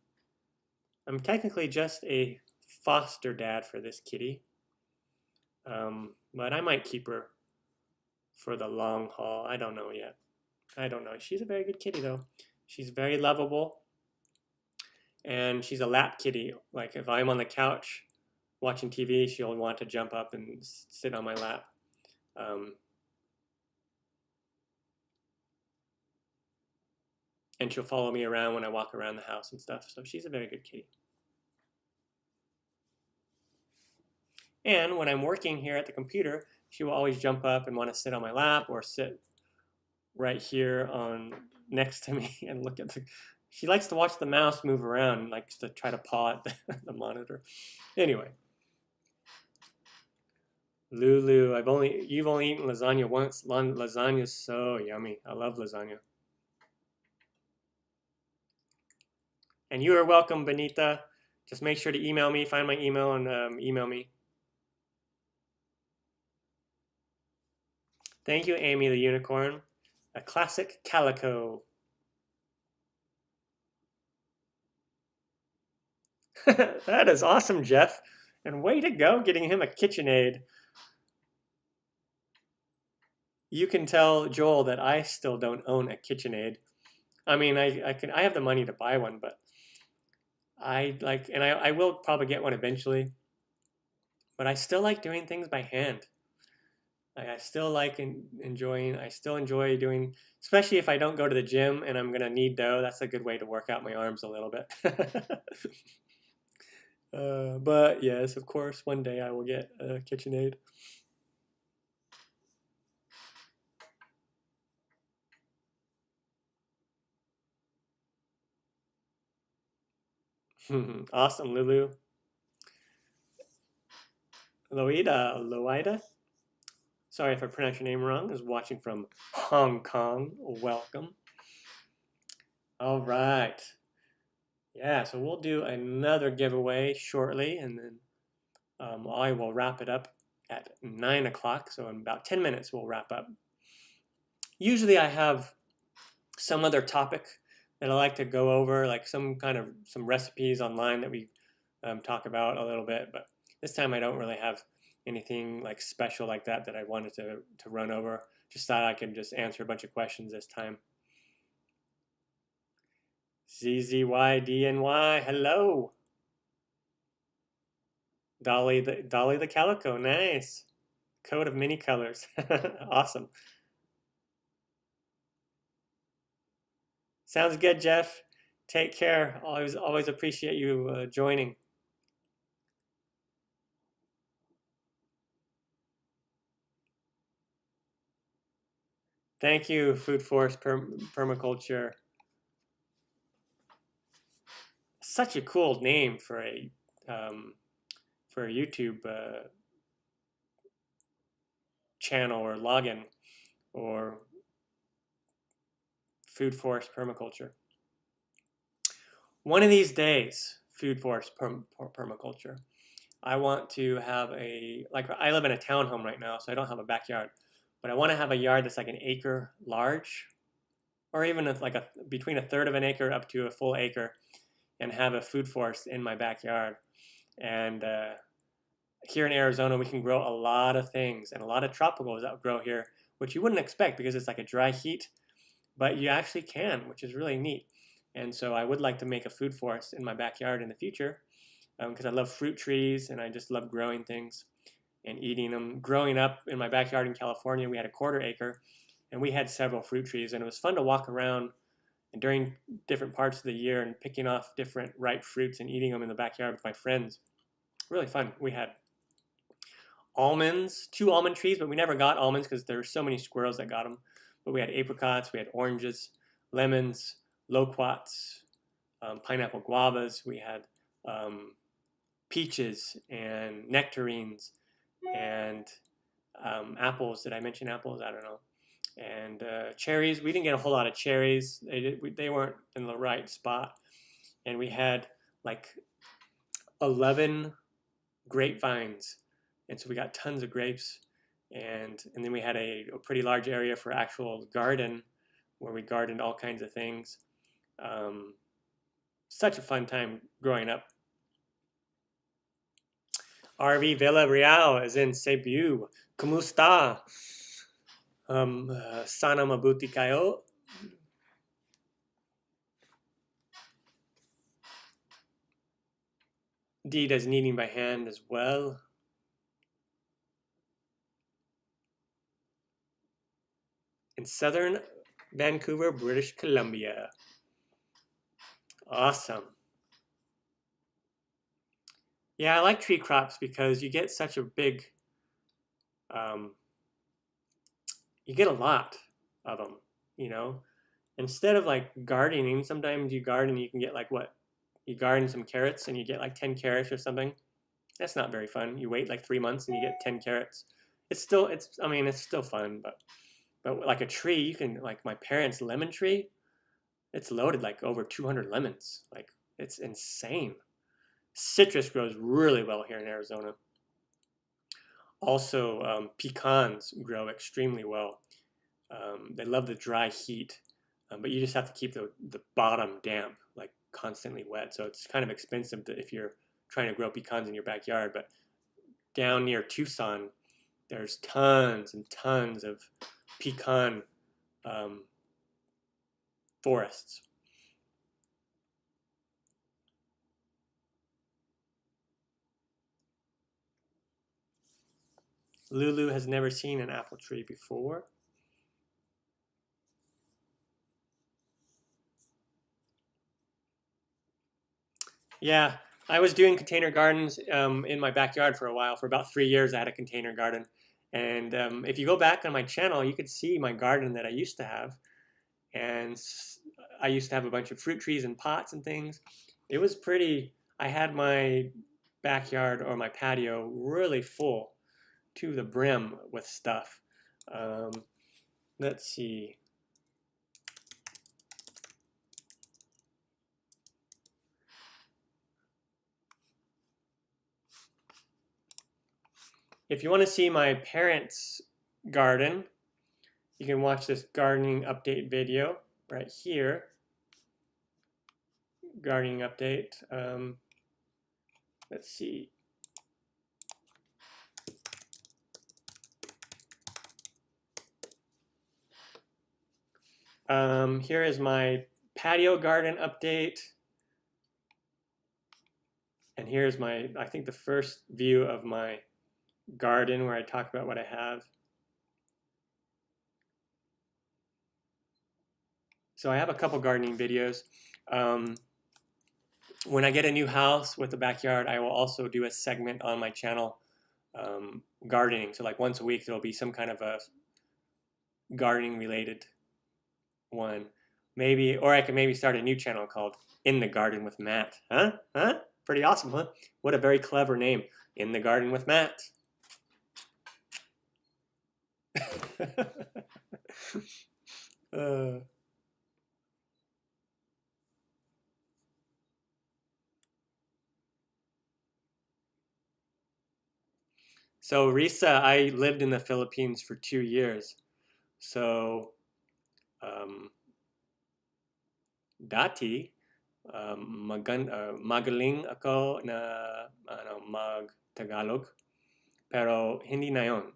I'm technically just a foster dad for this kitty, but I might keep her for the long haul. I don't know yet. I don't know. She's a very good kitty though. She's very lovable, and she's a lap kitty. Like if I'm on the couch watching TV, she'll want to jump up and sit on my lap. And she'll follow me around when I walk around the house and stuff. So she's a very good kitty. And when I'm working here at the computer, she will always jump up and want to sit on my lap or sit right here on next to me and look at the. She likes to watch the mouse move around and likes to try to paw at the monitor. Anyway, Lulu, you've only eaten lasagna once. Lasagna is so yummy. I love lasagna. And you are welcome, Benita. Just make sure to email me, find my email, and email me. Thank you, Amy the Unicorn. A classic calico. That is awesome, Jeff. And way to go getting him a KitchenAid. You can tell Joel that I still don't own a KitchenAid. I mean, I have the money to buy one, but I will probably get one eventually. But I still like doing things by hand. I still like I still enjoy doing, especially if I don't go to the gym and I'm gonna knead dough. That's a good way to work out my arms a little bit. But yes, of course, one day I will get a KitchenAid. Awesome, Lulu. Loida? Sorry if I pronounced your name wrong. I was watching from Hong Kong. Welcome. All right. Yeah, so we'll do another giveaway shortly, and then I will wrap it up at 9 o'clock. So in about 10 minutes, we'll wrap up. Usually I have some other topic that I like to go over, like some recipes online that we talk about a little bit. But this time I don't really have anything like special like that I wanted to run over. Just thought I could just answer a bunch of questions this time. ZZYDNY, hello. Dolly the Calico, nice. Coat of many colors, awesome. Sounds good, Jeff. Take care. Always appreciate you joining. Thank you, Food Forest Permaculture. Such a cool name for a YouTube channel or login, or Food Forest Permaculture. One of these days, Food Forest Permaculture, I want to have I live in a townhome right now, so I don't have a backyard, but I want to have a yard that's like an acre large, or even between a third of an acre up to a full acre, and have a food forest in my backyard. And here in Arizona, we can grow a lot of things, and a lot of tropicals that grow here, which you wouldn't expect because it's like a dry heat, but you actually can, which is really neat. And so I would like to make a food forest in my backyard in the future, because I love fruit trees and I just love growing things and eating them. Growing up in my backyard in California, we had a 1/4 acre, and we had several fruit trees, and it was fun to walk around and during different parts of the year and picking off different ripe fruits and eating them in the backyard with my friends. Really fun. We had almonds, 2 almond trees, but we never got almonds because there were so many squirrels that got them. But we had apricots, we had oranges, lemons, loquats, pineapple guavas. We had peaches and nectarines and apples. Did I mention apples? I don't know. And cherries. We didn't get a whole lot of cherries. They weren't in the right spot. And we had like 11 grapevines. And so we got tons of grapes. And then we had a pretty large area for actual garden where we gardened all kinds of things. Such a fun time growing up. RV Villarreal is in Cebu. ¿Cómo está? Sana mabuti kayo. D does kneading by hand as well. In southern Vancouver, British Columbia. Awesome. Yeah, I like tree crops because you get such a big, you get a lot of them, you know. Instead of like gardening, sometimes you garden, you can get like what? You garden some carrots and you get like 10 carrots or something. That's not very fun. You wait like 3 months and you get 10 carrots. It's still fun, but like a tree, you can, like my parents' lemon tree, it's loaded like over 200 lemons. Like it's insane. Citrus grows really well here in Arizona. Also, pecans grow extremely well. They love the dry heat, but you just have to keep the bottom damp, like constantly wet. So it's kind of expensive if you're trying to grow pecans in your backyard. But down near Tucson, there's tons and tons of pecan forests. Lulu has never seen an apple tree before. Yeah, I was doing container gardens in my backyard for a while. For about 3 years, I had a container garden. And if you go back on my channel, you could see my garden that I used to have. And I used to have a bunch of fruit trees and pots and things. It was pretty, I had my backyard or my patio really full to the brim with stuff. Let's see. If you want to see my parents' garden, you can watch this gardening update video right here, gardening update. Let's see. Here is my patio garden update. And here's my, I think the first view of my garden where I talk about what I have. So I have a couple gardening videos. When I get a new house with a backyard, I will also do a segment on my channel gardening. So like once a week, there'll be some kind of a gardening related one. Maybe, or I could maybe start a new channel called In the Garden with Matt. Huh? Pretty awesome, huh? What a very clever name. In the Garden with Matt. So Risa, I lived in the Philippines for 2 years. So dati magaling ako na mag-Tagalog, pero hindi na yon.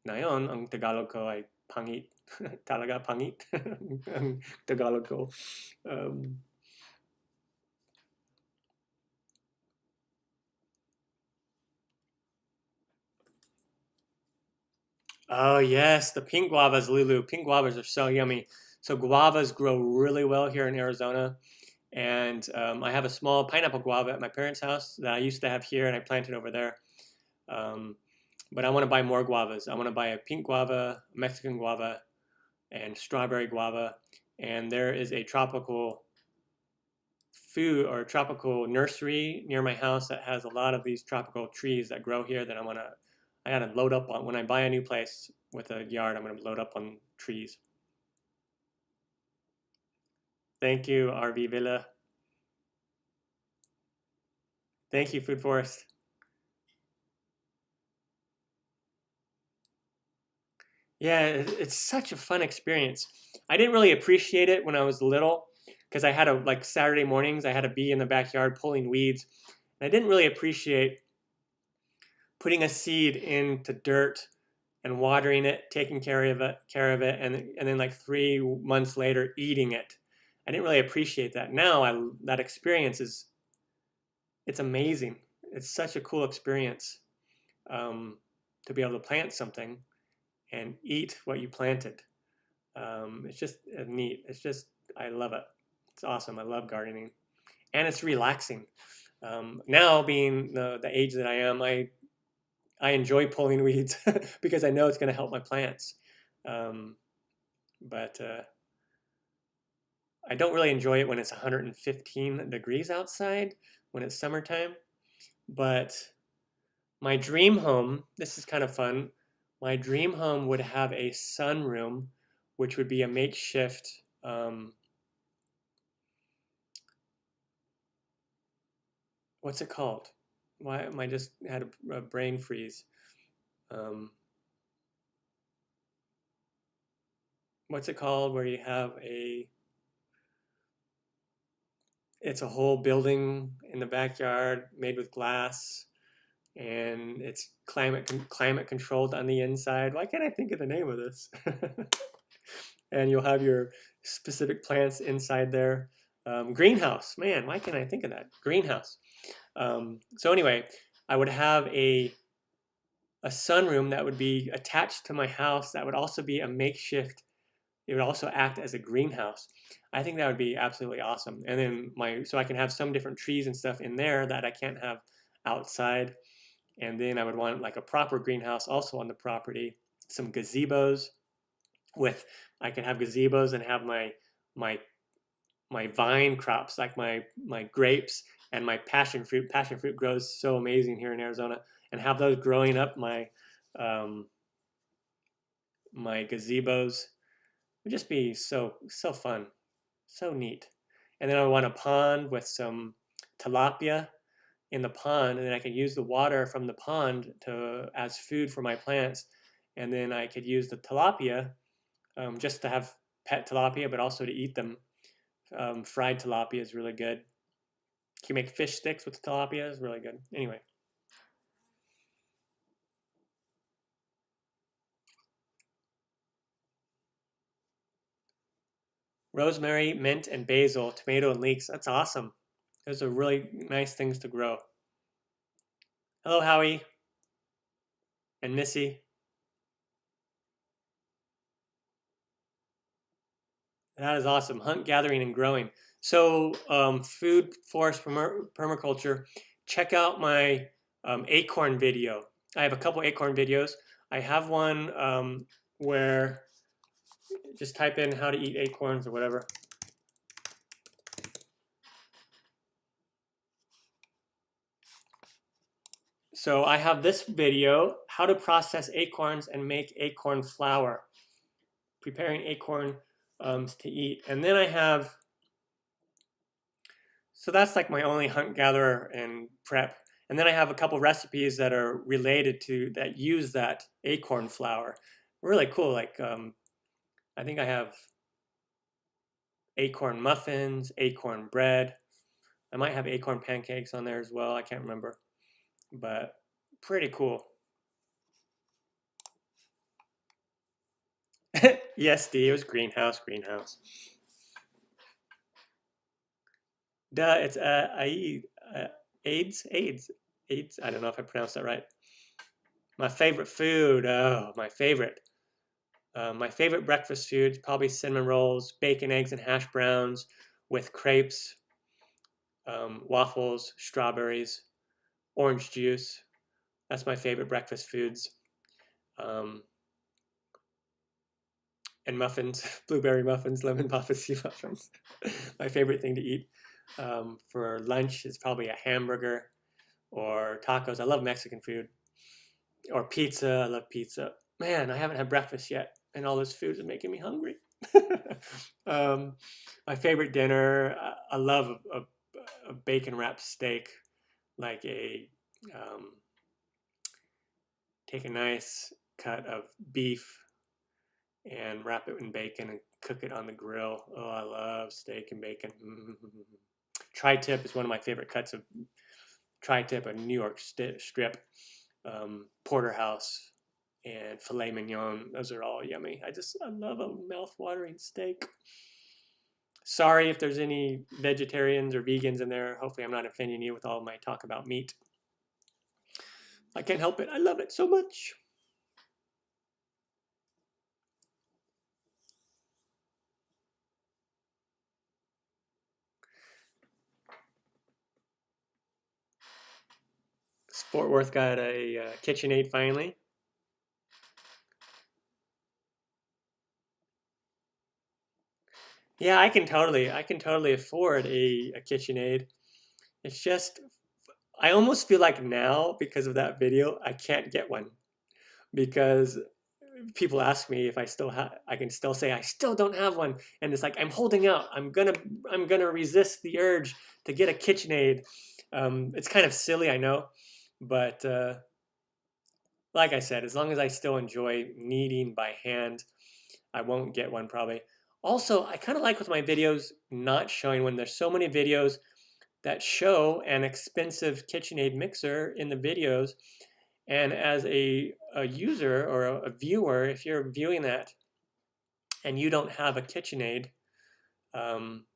Ngayon, ang Tagalog ko ay pangit. Talaga pangit ang Tagalog ko. Oh yes, the pink guavas, Lulu. Pink guavas are so yummy. So guavas grow really well here in Arizona. And I have a small pineapple guava at my parents' house that I used to have here and I planted over there. But I want to buy more guavas. I want to buy a pink guava, Mexican guava, and strawberry guava. And there is a tropical food or tropical nursery near my house that has a lot of these tropical trees that grow here that I gotta load up on. When I buy a new place with a yard, I'm gonna load up on trees. Thank you, RV Villa. Thank you, Food Forest. Yeah, it's such a fun experience. I didn't really appreciate it when I was little because I had like Saturday mornings, I had to be in the backyard pulling weeds. And I didn't really appreciate putting a seed into dirt and watering it, taking care of it, and then like 3 months later eating it. I didn't really appreciate that. Now that experience it's amazing. It's such a cool experience to be able to plant something and eat what you planted. It's just neat. I love it. It's awesome. I love gardening, and it's relaxing. Now being the age that I am, I enjoy pulling weeds because I know it's going to help my plants. But I don't really enjoy it when it's 115 degrees outside, when it's summertime. But my dream home, this is kind of fun. My dream home would have a sunroom, which would be a makeshift what's it called? Why am I just had a brain freeze? What's it called where you have it's a whole building in the backyard made with glass and it's climate controlled on the inside. Why can't I think of the name of this? And you'll have your specific plants inside there. Greenhouse, man, why can't I think of that? Greenhouse. So anyway, I would have a sunroom that would be attached to my house that would also be a makeshift. It would also act as a greenhouse. I think that would be absolutely awesome. And then so I can have some different trees and stuff in there that I can't have outside. And then I would want like a proper greenhouse also on the property, some gazebos I can have gazebos and have my vine crops like my grapes and my passion fruit. Passion fruit grows so amazing here in Arizona, and have those growing up my gazebos would just be so fun, so neat. And then I want a pond with some tilapia in the pond, and then I could use the water from the pond as food for my plants, and then I could use the tilapia just to have pet tilapia, but also to eat them. Fried tilapia is really good. You can make fish sticks with tilapia, it's really good. Anyway. Rosemary, mint, and basil, tomato, and leeks. That's awesome. Those are really nice things to grow. Hello, Howie and Missy. That is awesome. Hunt, gathering, and growing. So, food, forest, permaculture. Check out my acorn video. I have a couple acorn videos. I have one where just type in how to eat acorns or whatever. So I have this video, how to process acorns and make acorn flour, preparing acorn to eat. And then I have, so that's like my only hunt, gatherer, and prep. And then I have a couple recipes that are related to, that use that acorn flour. Really cool. Like, I think I have acorn muffins, acorn bread. I might have acorn pancakes on there as well. I can't remember, but pretty cool. Yes, Steve, it was greenhouse. Duh, it's AIDS. I don't know if I pronounced that right. My favorite food. Oh, my favorite. My favorite breakfast foods, probably cinnamon rolls, bacon, eggs, and hash browns with crepes, waffles, strawberries, orange juice. That's my favorite breakfast foods. And muffins, blueberry muffins, lemon poppy muffins. My favorite thing to eat. For lunch is probably a hamburger or tacos. I love Mexican food. Or pizza. I love pizza. Man, I haven't had breakfast yet, and all this food is making me hungry. My favorite dinner, I love a bacon wrapped steak, like take a nice cut of beef and wrap it in bacon and cook it on the grill. Oh, I love steak and bacon. Tri-tip is one of my favorite cuts of tri-tip, a New York strip, porterhouse, and filet mignon. Those are all yummy. I love a mouth-watering steak. Sorry if there's any vegetarians or vegans in there. Hopefully I'm not offending you with all my talk about meat. I can't help it. I love it so much. Fort Worth got a KitchenAid finally. Yeah, I can totally afford a KitchenAid. It's just, I almost feel like now, because of that video, I can't get one, because people ask me if I still have, I can still say I still don't have one, and it's like I'm holding out. I'm gonna resist the urge to get a KitchenAid. It's kind of silly, I know, but like I said, as long as I still enjoy kneading by hand, I won't get one probably. Also, I kind of like with my videos not showing when there's so many videos that show an expensive KitchenAid mixer in the videos. And as a user or a viewer, if you're viewing that and you don't have a KitchenAid,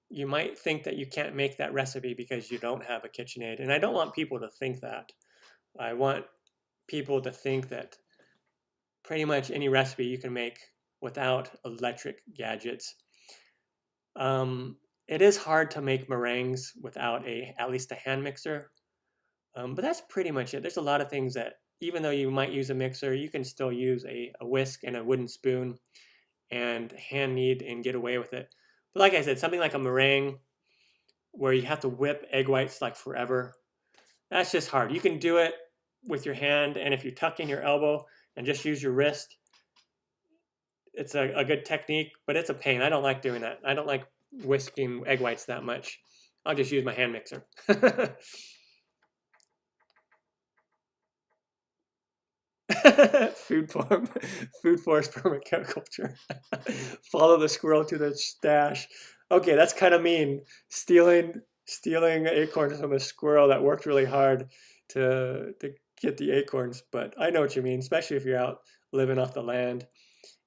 you might think that you can't make that recipe because you don't have a KitchenAid. And I don't want people to think that. I want people to think that pretty much any recipe you can make without electric gadgets. It is hard to make meringues without at least a hand mixer, but that's pretty much it. There's a lot of things that, even though you might use a mixer, you can still use a whisk and a wooden spoon and hand knead and get away with it. But like I said, something like a meringue where you have to whip egg whites like forever, that's just hard. You can do it with your hand, and if you tuck in your elbow and just use your wrist, it's a good technique, but it's a pain. I don't like doing that. I don't like whisking egg whites that much. I'll just use my hand mixer. food form, food forest permaculture. Follow the squirrel to the stash. Okay, that's kind of mean. Stealing acorns from a squirrel that worked really hard to get the acorns. But I know what you mean, especially if you're out living off the land.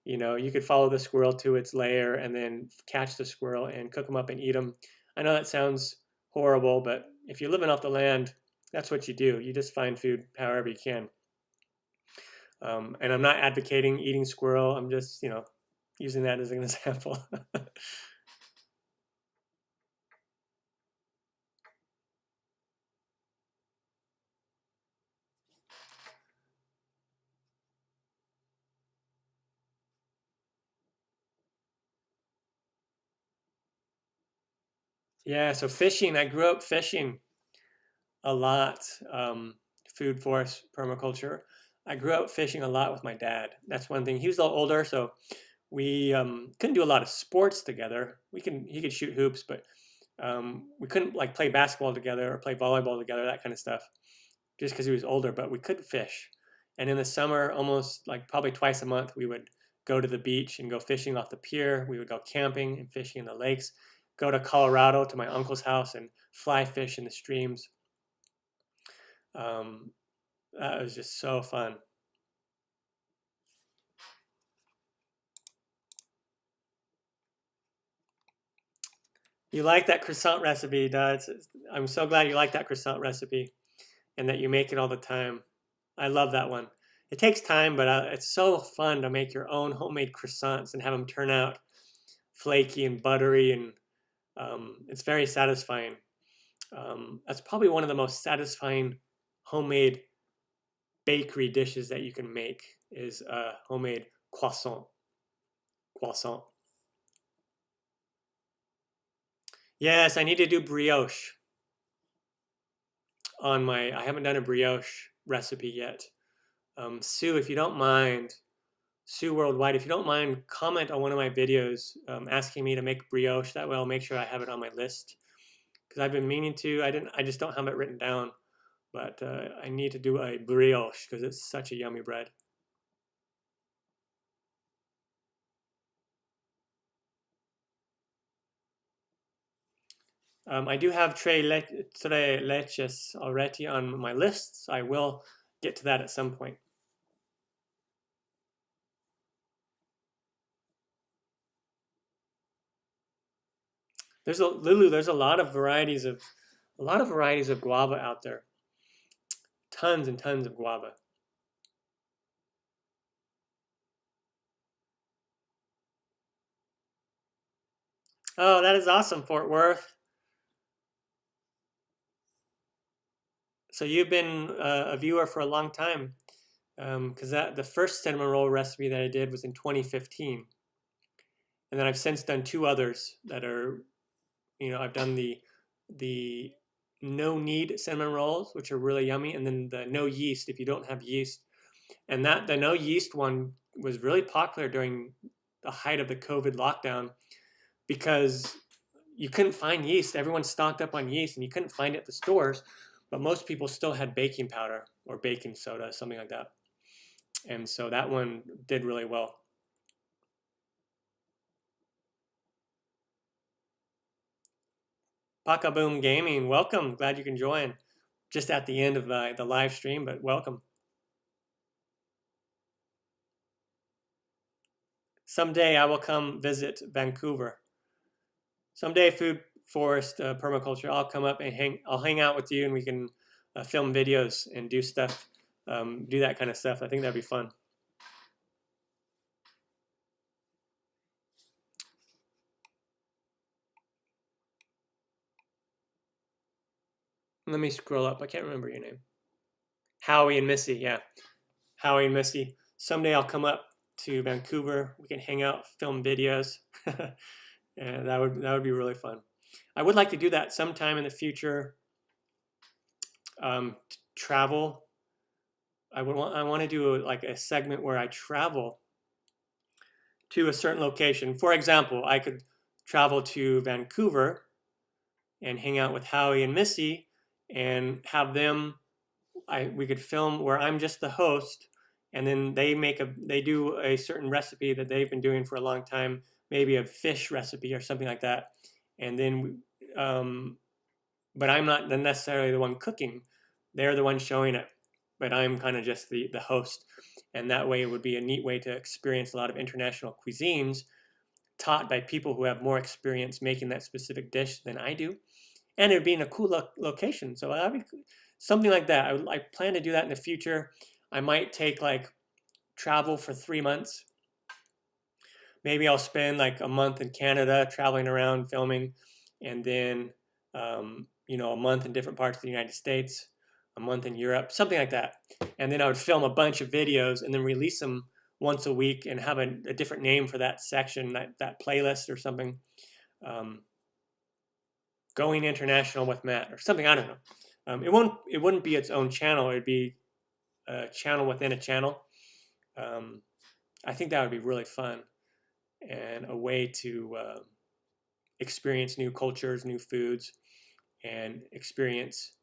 You know, you could follow the squirrel to its lair and then catch the squirrel and cook them up and eat them. I know that sounds horrible, but if you're living off the land, that's what you do. You just find food however you can. And I'm not advocating eating squirrel. I'm just, using that as an example. Yeah, so fishing, I grew up fishing a lot. Food forest permaculture. I grew up fishing a lot with my dad. That's one thing. He was a little older, so we couldn't do a lot of sports together. He could shoot hoops, but we couldn't like play basketball together or play volleyball together, that kind of stuff, just because he was older. But we could fish, and in the summer, almost like probably twice a month, we would go to the beach and go fishing off the pier. We would go camping and fishing in the lakes. Go to Colorado to my uncle's house and fly fish in the streams. Um, that was just so fun. You like that croissant recipe, Dad. I'm so glad you like that croissant recipe and that you make it all the time. I love that one. It takes time, but it's so fun to make your own homemade croissants and have them turn out flaky and buttery, and it's very satisfying. That's probably one of the most satisfying homemade bakery dishes that you can make is homemade croissant. Croissant. Yes, I need to do brioche on my. I haven't done a brioche recipe yet. Sue, if you don't mind, Sue Worldwide, if you don't mind, comment on one of my videos asking me to make brioche. That way, I'll make sure I have it on my list because I've been meaning to. I just don't have it written down, but I need to do a brioche because it's such a yummy bread. I do have tres leches already on my list. So I will get to that at some point. Lulu. There's a lot of varieties of guava out there. Tons and tons of guava. Oh, that is awesome, Fort Worth. So you've been a viewer for a long time, because the first cinnamon roll recipe that I did was in 2015, and then I've since done two others that are, I've done the no knead cinnamon rolls, which are really yummy, and then the no yeast if you don't have yeast, and the no yeast one was really popular during the height of the COVID lockdown because you couldn't find yeast. Everyone stocked up on yeast, and you couldn't find it at the stores. But most people still had baking powder or baking soda, something like that. And so that one did really well. Pakaboom Gaming, welcome. Glad you can join. Just at the end of the live stream, but welcome. Someday I will come visit Vancouver. Someday, food forest permaculture, I'll come up and I'll hang out with you, and we can film videos and do stuff, do that kind of stuff. I think that'd be fun. Let me scroll up. I can't remember your name. Howie and Missy, yeah. Howie and Missy. Someday I'll come up to Vancouver. We can hang out, film videos, and that would be really fun. I would like to do that sometime in the future. Travel. I want to do like a segment where I travel to a certain location. For example, I could travel to Vancouver and hang out with Howie and Missy and have them. We could film where I'm just the host, and then they do a certain recipe that they've been doing for a long time, maybe a fish recipe or something like that, and then but I'm not necessarily the one cooking. They're the one showing it, but I'm kind of just the host. And that way it would be a neat way to experience a lot of international cuisines taught by people who have more experience making that specific dish than I do. And it would be in a cool location. So that'd be something like that. I plan to do that in the future. I might take like travel for 3 months. Maybe I'll spend like a month in Canada traveling around filming, and then a month in different parts of the United States, a month in Europe, something like that. And then I would film a bunch of videos and then release them once a week and have a different name for that section, that playlist or something. Going International with Matt or something, I don't know. It wouldn't be its own channel. It'd be a channel within a channel. I think that would be really fun and a way to experience new cultures, new foods, and experience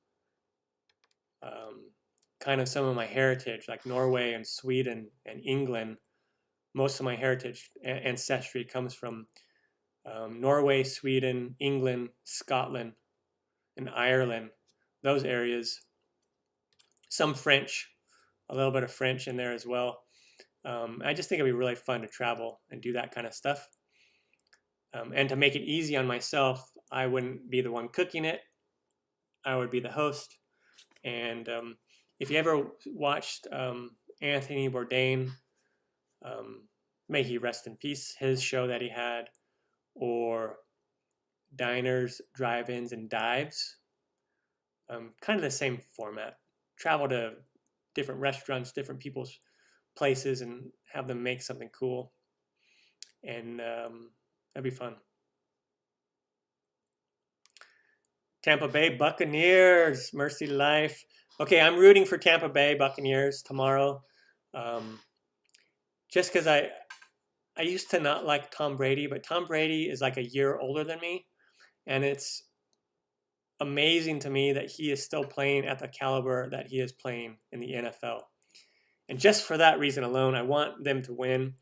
kind of some of my heritage, like Norway and Sweden and England. Most of my heritage ancestry comes from Norway, Sweden, England, Scotland, and Ireland, those areas. Some French, a little bit of French in there as well. I just think it'd be really fun to travel and do that kind of stuff. And to make it easy on myself, I wouldn't be the one cooking it. I would be the host. And if you ever watched Anthony Bourdain, may he rest in peace, his show that he had, or Diners, Drive-Ins, and Dives, kind of the same format. Travel to different restaurants, different people's places, and have them make something cool. And that'd be fun. Tampa Bay Buccaneers, Mercy Life. Okay, I'm rooting for Tampa Bay Buccaneers tomorrow. Just because I used to not like Tom Brady, but Tom Brady is like a year older than me. And it's amazing to me that he is still playing at the caliber that he is playing in the NFL. And just for that reason alone, I want them to win.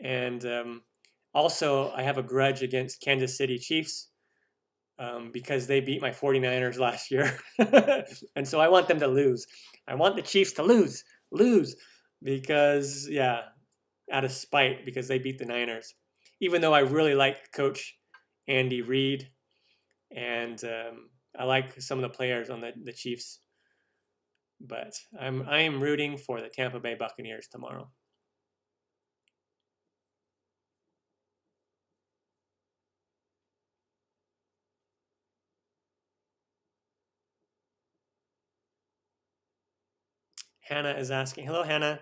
And also, I have a grudge against Kansas City Chiefs because they beat my 49ers last year. And so I want them to lose. I want the Chiefs to lose because, yeah, out of spite, because they beat the Niners. Even though I really like Coach Andy Reid, and I like some of the players on the Chiefs. But I am rooting for the Tampa Bay Buccaneers tomorrow. Hannah is asking, hello Hannah,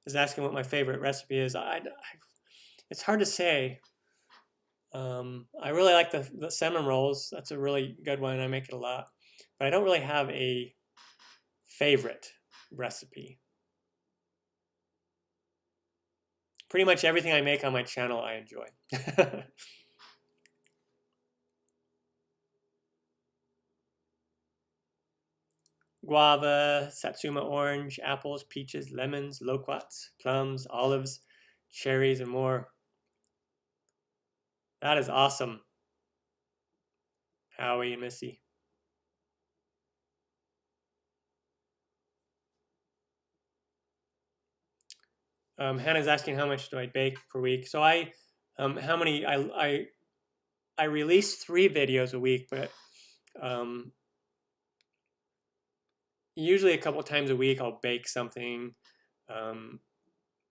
is asking what my favorite recipe is. It's hard to say. I really like the salmon rolls. That's a really good one. I make it a lot. But I don't really have a favorite recipe. Pretty much everything I make on my channel I enjoy. Guava, satsuma orange, apples, peaches, lemons, loquats, plums, olives, cherries, and more. That is awesome, Howie and Missy. Hannah's asking how much do I bake per week. So I release 3 videos a week, but usually a couple times a week I'll bake something, and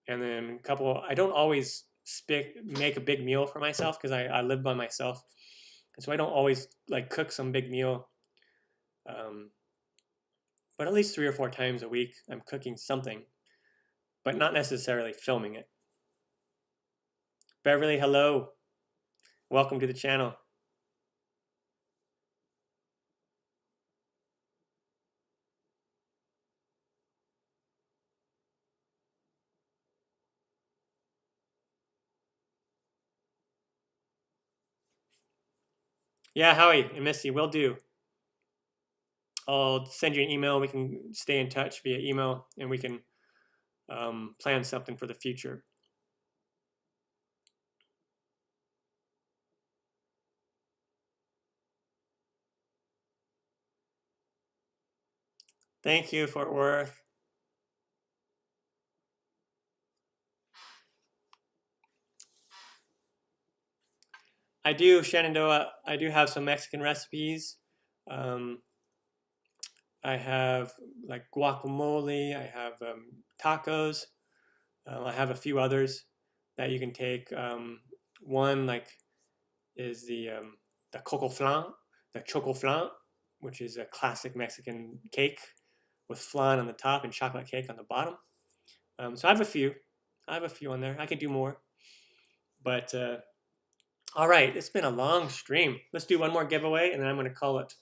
then I don't always make a big meal for myself because I live by myself, and so I don't always like cook some big meal, but at least 3 or 4 times a week I'm cooking something, but not necessarily filming it. Beverly, hello, welcome to the channel. Yeah, Howie and Missy, will do. I'll send you an email. We can stay in touch via email, and we can plan something for the future. Thank you, Fort Worth. I do, Shenandoah, I do have some Mexican recipes. I have like guacamole, I have tacos, I have a few others that you can take. One like is the coco flan, the choco flan, which is a classic Mexican cake with flan on the top and chocolate cake on the bottom. So I have a few. I have a few on there. I could do more. But all right, it's been a long stream. Let's do one more giveaway, and then I'm going to call it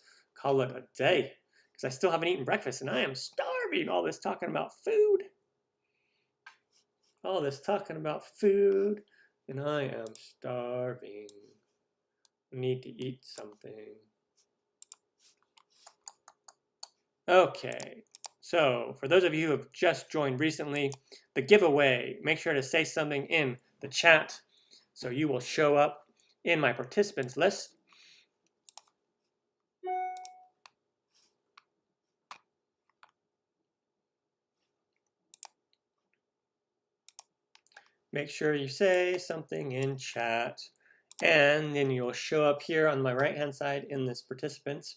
a day because I still haven't eaten breakfast, and I am starving. All this talking about food. All this talking about food, and I am starving. I need to eat something. Okay, so for those of you who have just joined recently, the giveaway, make sure to say something in the chat so you will show up in my participants list. Make sure you say something in chat, and then you'll show up here on my right-hand side in this participants.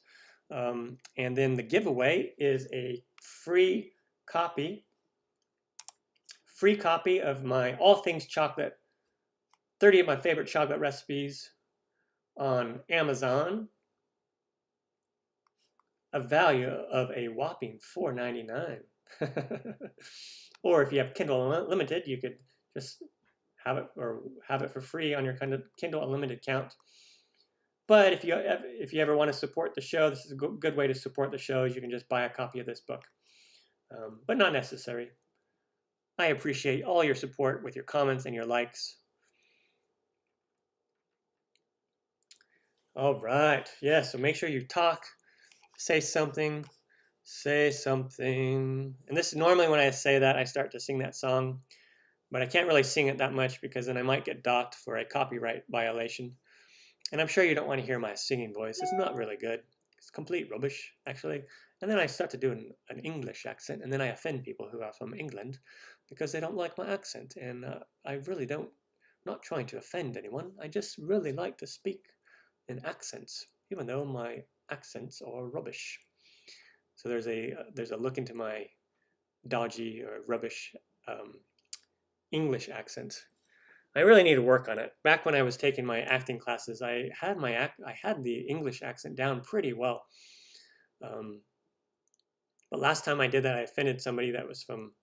And then the giveaway is a free copy of my All Things Chocolate, 30 of my favorite chocolate recipes on Amazon, a value of a whopping $4.99. Or if you have Kindle Unlimited, you could just have it for free on your Kindle Unlimited account. But if you ever want to support the show, this is a good way to support the show. You can just buy a copy of this book, but not necessary. I appreciate all your support with your comments and your likes. All right, yeah, so make sure you talk, say something. And this is normally when I say that, I start to sing that song, but I can't really sing it that much because then I might get docked for a copyright violation. And I'm sure you don't want to hear my singing voice. It's not really good. It's complete rubbish, actually. And then I start to do an English accent, and then I offend people who are from England because they don't like my accent. And I really don't, not trying to offend anyone. I just really like to speak in accents, even though my accents are rubbish. So there's a look into my dodgy or rubbish English accent. I really need to work on it. Back when I was taking my acting classes, I had the English accent down pretty well. But last time I did that, I offended somebody that was from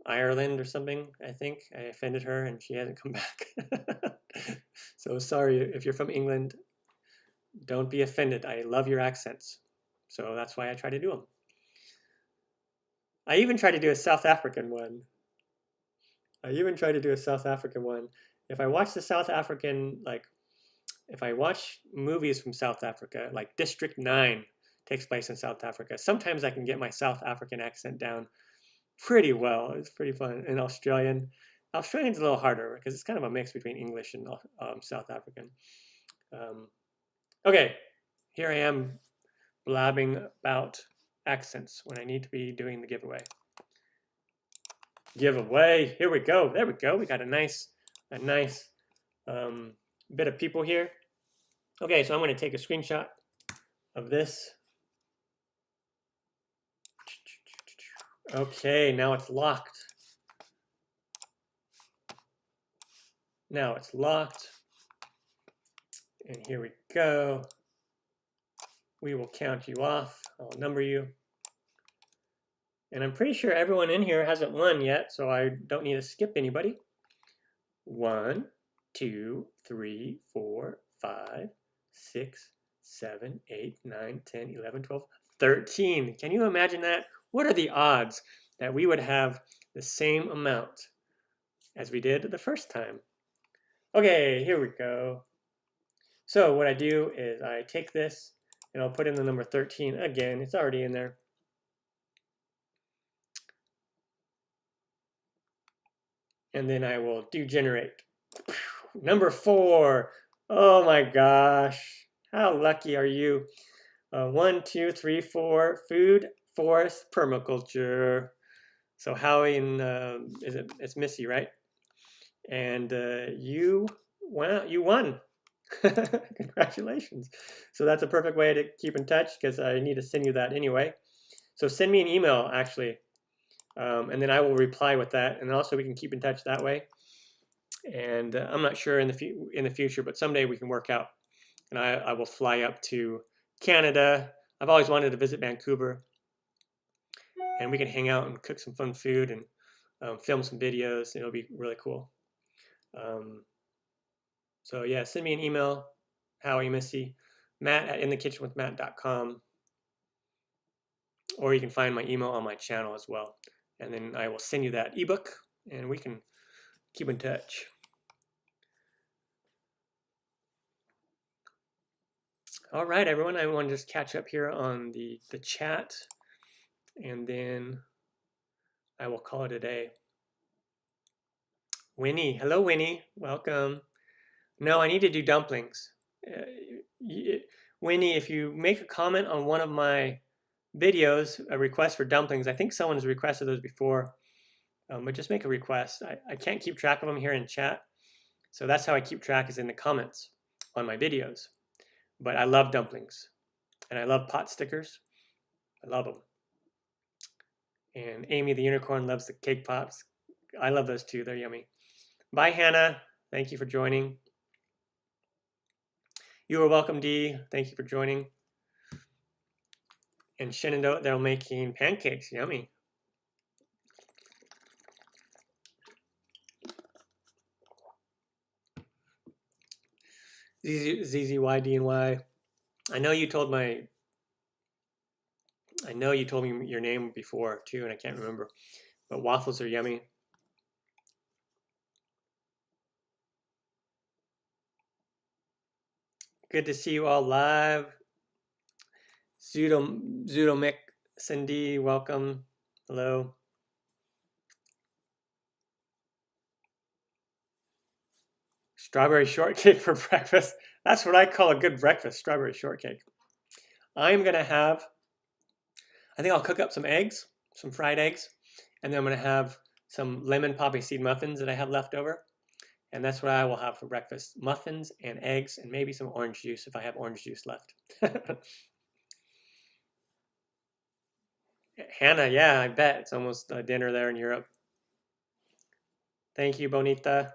Ireland or something, I think. I offended her and she hasn't come back. So sorry if you're from England. Don't be offended. I love your accents. So that's why I try to do them. I even tried to do a South African one. If I watch the South African, if I watch movies from South Africa, like District 9 takes place in South Africa, sometimes I can get my South African accent down pretty well. It's pretty fun. And Australian's a little harder because it's kind of a mix between English and South African. Okay, here I am blabbing about accents when I need to be doing the giveaway. Here we go. There we go. We got a nice bit of people here. Okay, so I'm going to take a screenshot of this. Okay, now it's locked. And here we go. We will count you off. I'll number you. And I'm pretty sure everyone in here hasn't won yet, so I don't need to skip anybody. 1, 2, 3, 4, 5, 6, 7, 8, 9, 10, 11, 12, 13. Can you imagine that? What are the odds that we would have the same amount as we did the first time? Okay, here we go. So what I do is I take this and I'll put in the number 13 again. It's already in there. and then I will do generate. Number 4. Oh my gosh. How lucky are you? 1, 2, 3, 4. Food, forest, permaculture. So Howie and it's Missy, right? And you won. Congratulations. So that's a perfect way to keep in touch because I need to send you that anyway. So send me an email actually, and then I will reply with that. And also we can keep in touch that way. And I'm not sure in the future, but someday we can work out. And I will fly up to Canada. I've always wanted to visit Vancouver, and we can hang out and cook some fun food and film some videos. It'll be really cool. So yeah, send me an email, Howie Missy, Matt@inthekitchenwithmatt.com, or you can find my email on my channel as well. And then I will send you that ebook, and we can keep in touch. All right, everyone, I want to just catch up here on the chat, and then I will call it a day. Winnie, hello Winnie, welcome. No, I need to do dumplings. Winnie, if you make a comment on one of my videos, a request for dumplings, I think someone has requested those before, but just make a request. I can't keep track of them here in chat, so that's how I keep track, is in the comments on my videos. But I love dumplings, and I love pot stickers. I love them. And Amy the Unicorn loves the cake pops. I love those too, they're yummy. Bye Hannah, thank you for joining. You are welcome, Dee. Thank you for joining. And Shenandoah, they're making pancakes. Yummy. ZZYDNY. I know you told me your name before too, and I can't remember. But waffles are yummy. Good to see you all live. Zudomic, Cindy, welcome. Hello. Strawberry shortcake for breakfast. That's what I call a good breakfast, strawberry shortcake. I'm going to have, I think I'll cook up some eggs, some fried eggs, and then I'm going to have some lemon poppy seed muffins that I have left over. And that's what I will have for breakfast. Muffins and eggs and maybe some orange juice if I have orange juice left. Hannah, yeah, I bet. It's almost dinner there in Europe. Thank you, Bonita.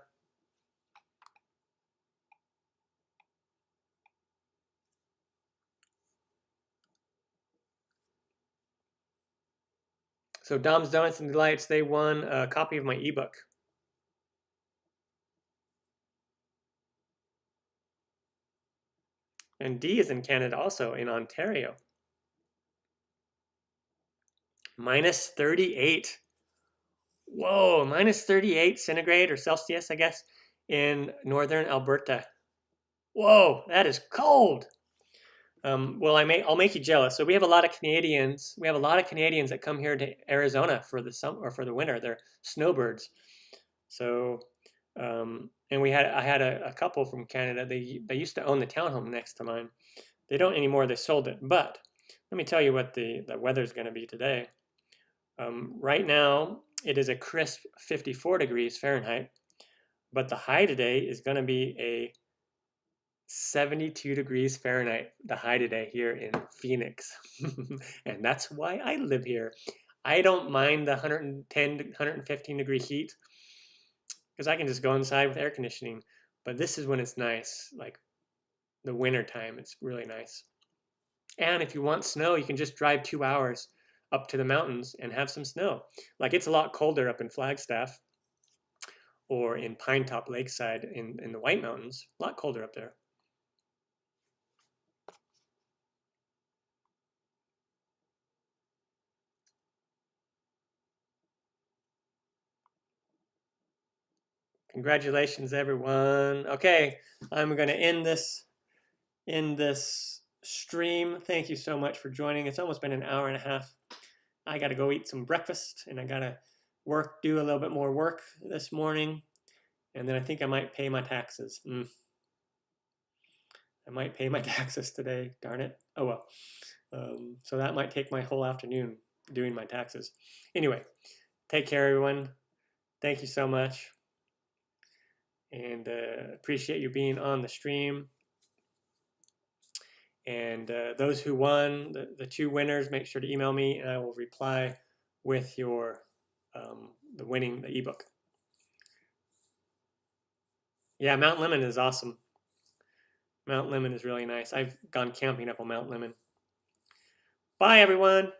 So Dom's Donuts and Delights, they won a copy of my ebook. And D is in Canada also, in Ontario. Minus 38. Whoa, minus 38 centigrade or Celsius, I guess, in northern Alberta. Whoa, that is cold. Well, I'll make you jealous. So we have a lot of Canadians. We have a lot of Canadians that come here to Arizona for the summer or for the winter. They're snowbirds. So, and I had a couple from Canada. They used to own the townhome next to mine. They don't anymore. They sold it. But let me tell you what the weather's going to be today. Right now, it is a crisp 54 degrees Fahrenheit, but the high today is going to be a 72 degrees Fahrenheit, the high today here in Phoenix. And that's why I live here. I don't mind the 110 to 115 degree heat because I can just go inside with air conditioning. But this is when it's nice, like the winter time. It's really nice. And if you want snow, you can just drive 2 hours up to the mountains and have some snow. Like it's a lot colder up in Flagstaff or in Pinetop Lakeside in the White Mountains. A lot colder up there. Congratulations, everyone. Okay, I'm going to end this stream. Thank you so much for joining. It's almost been an hour and a half. I got to go eat some breakfast, and I got to do a little bit more work this morning, and then I think I might pay my taxes. I might pay my taxes today, darn it. Oh well. So that might take my whole afternoon doing my taxes. Anyway, take care, everyone. Thank you so much. And appreciate you being on the stream. And those who won, the 2 winners, make sure to email me and I will reply with your the ebook. Yeah, Mount Lemmon is awesome. Mount Lemmon is really nice. I've gone camping up on Mount Lemmon. Bye, everyone.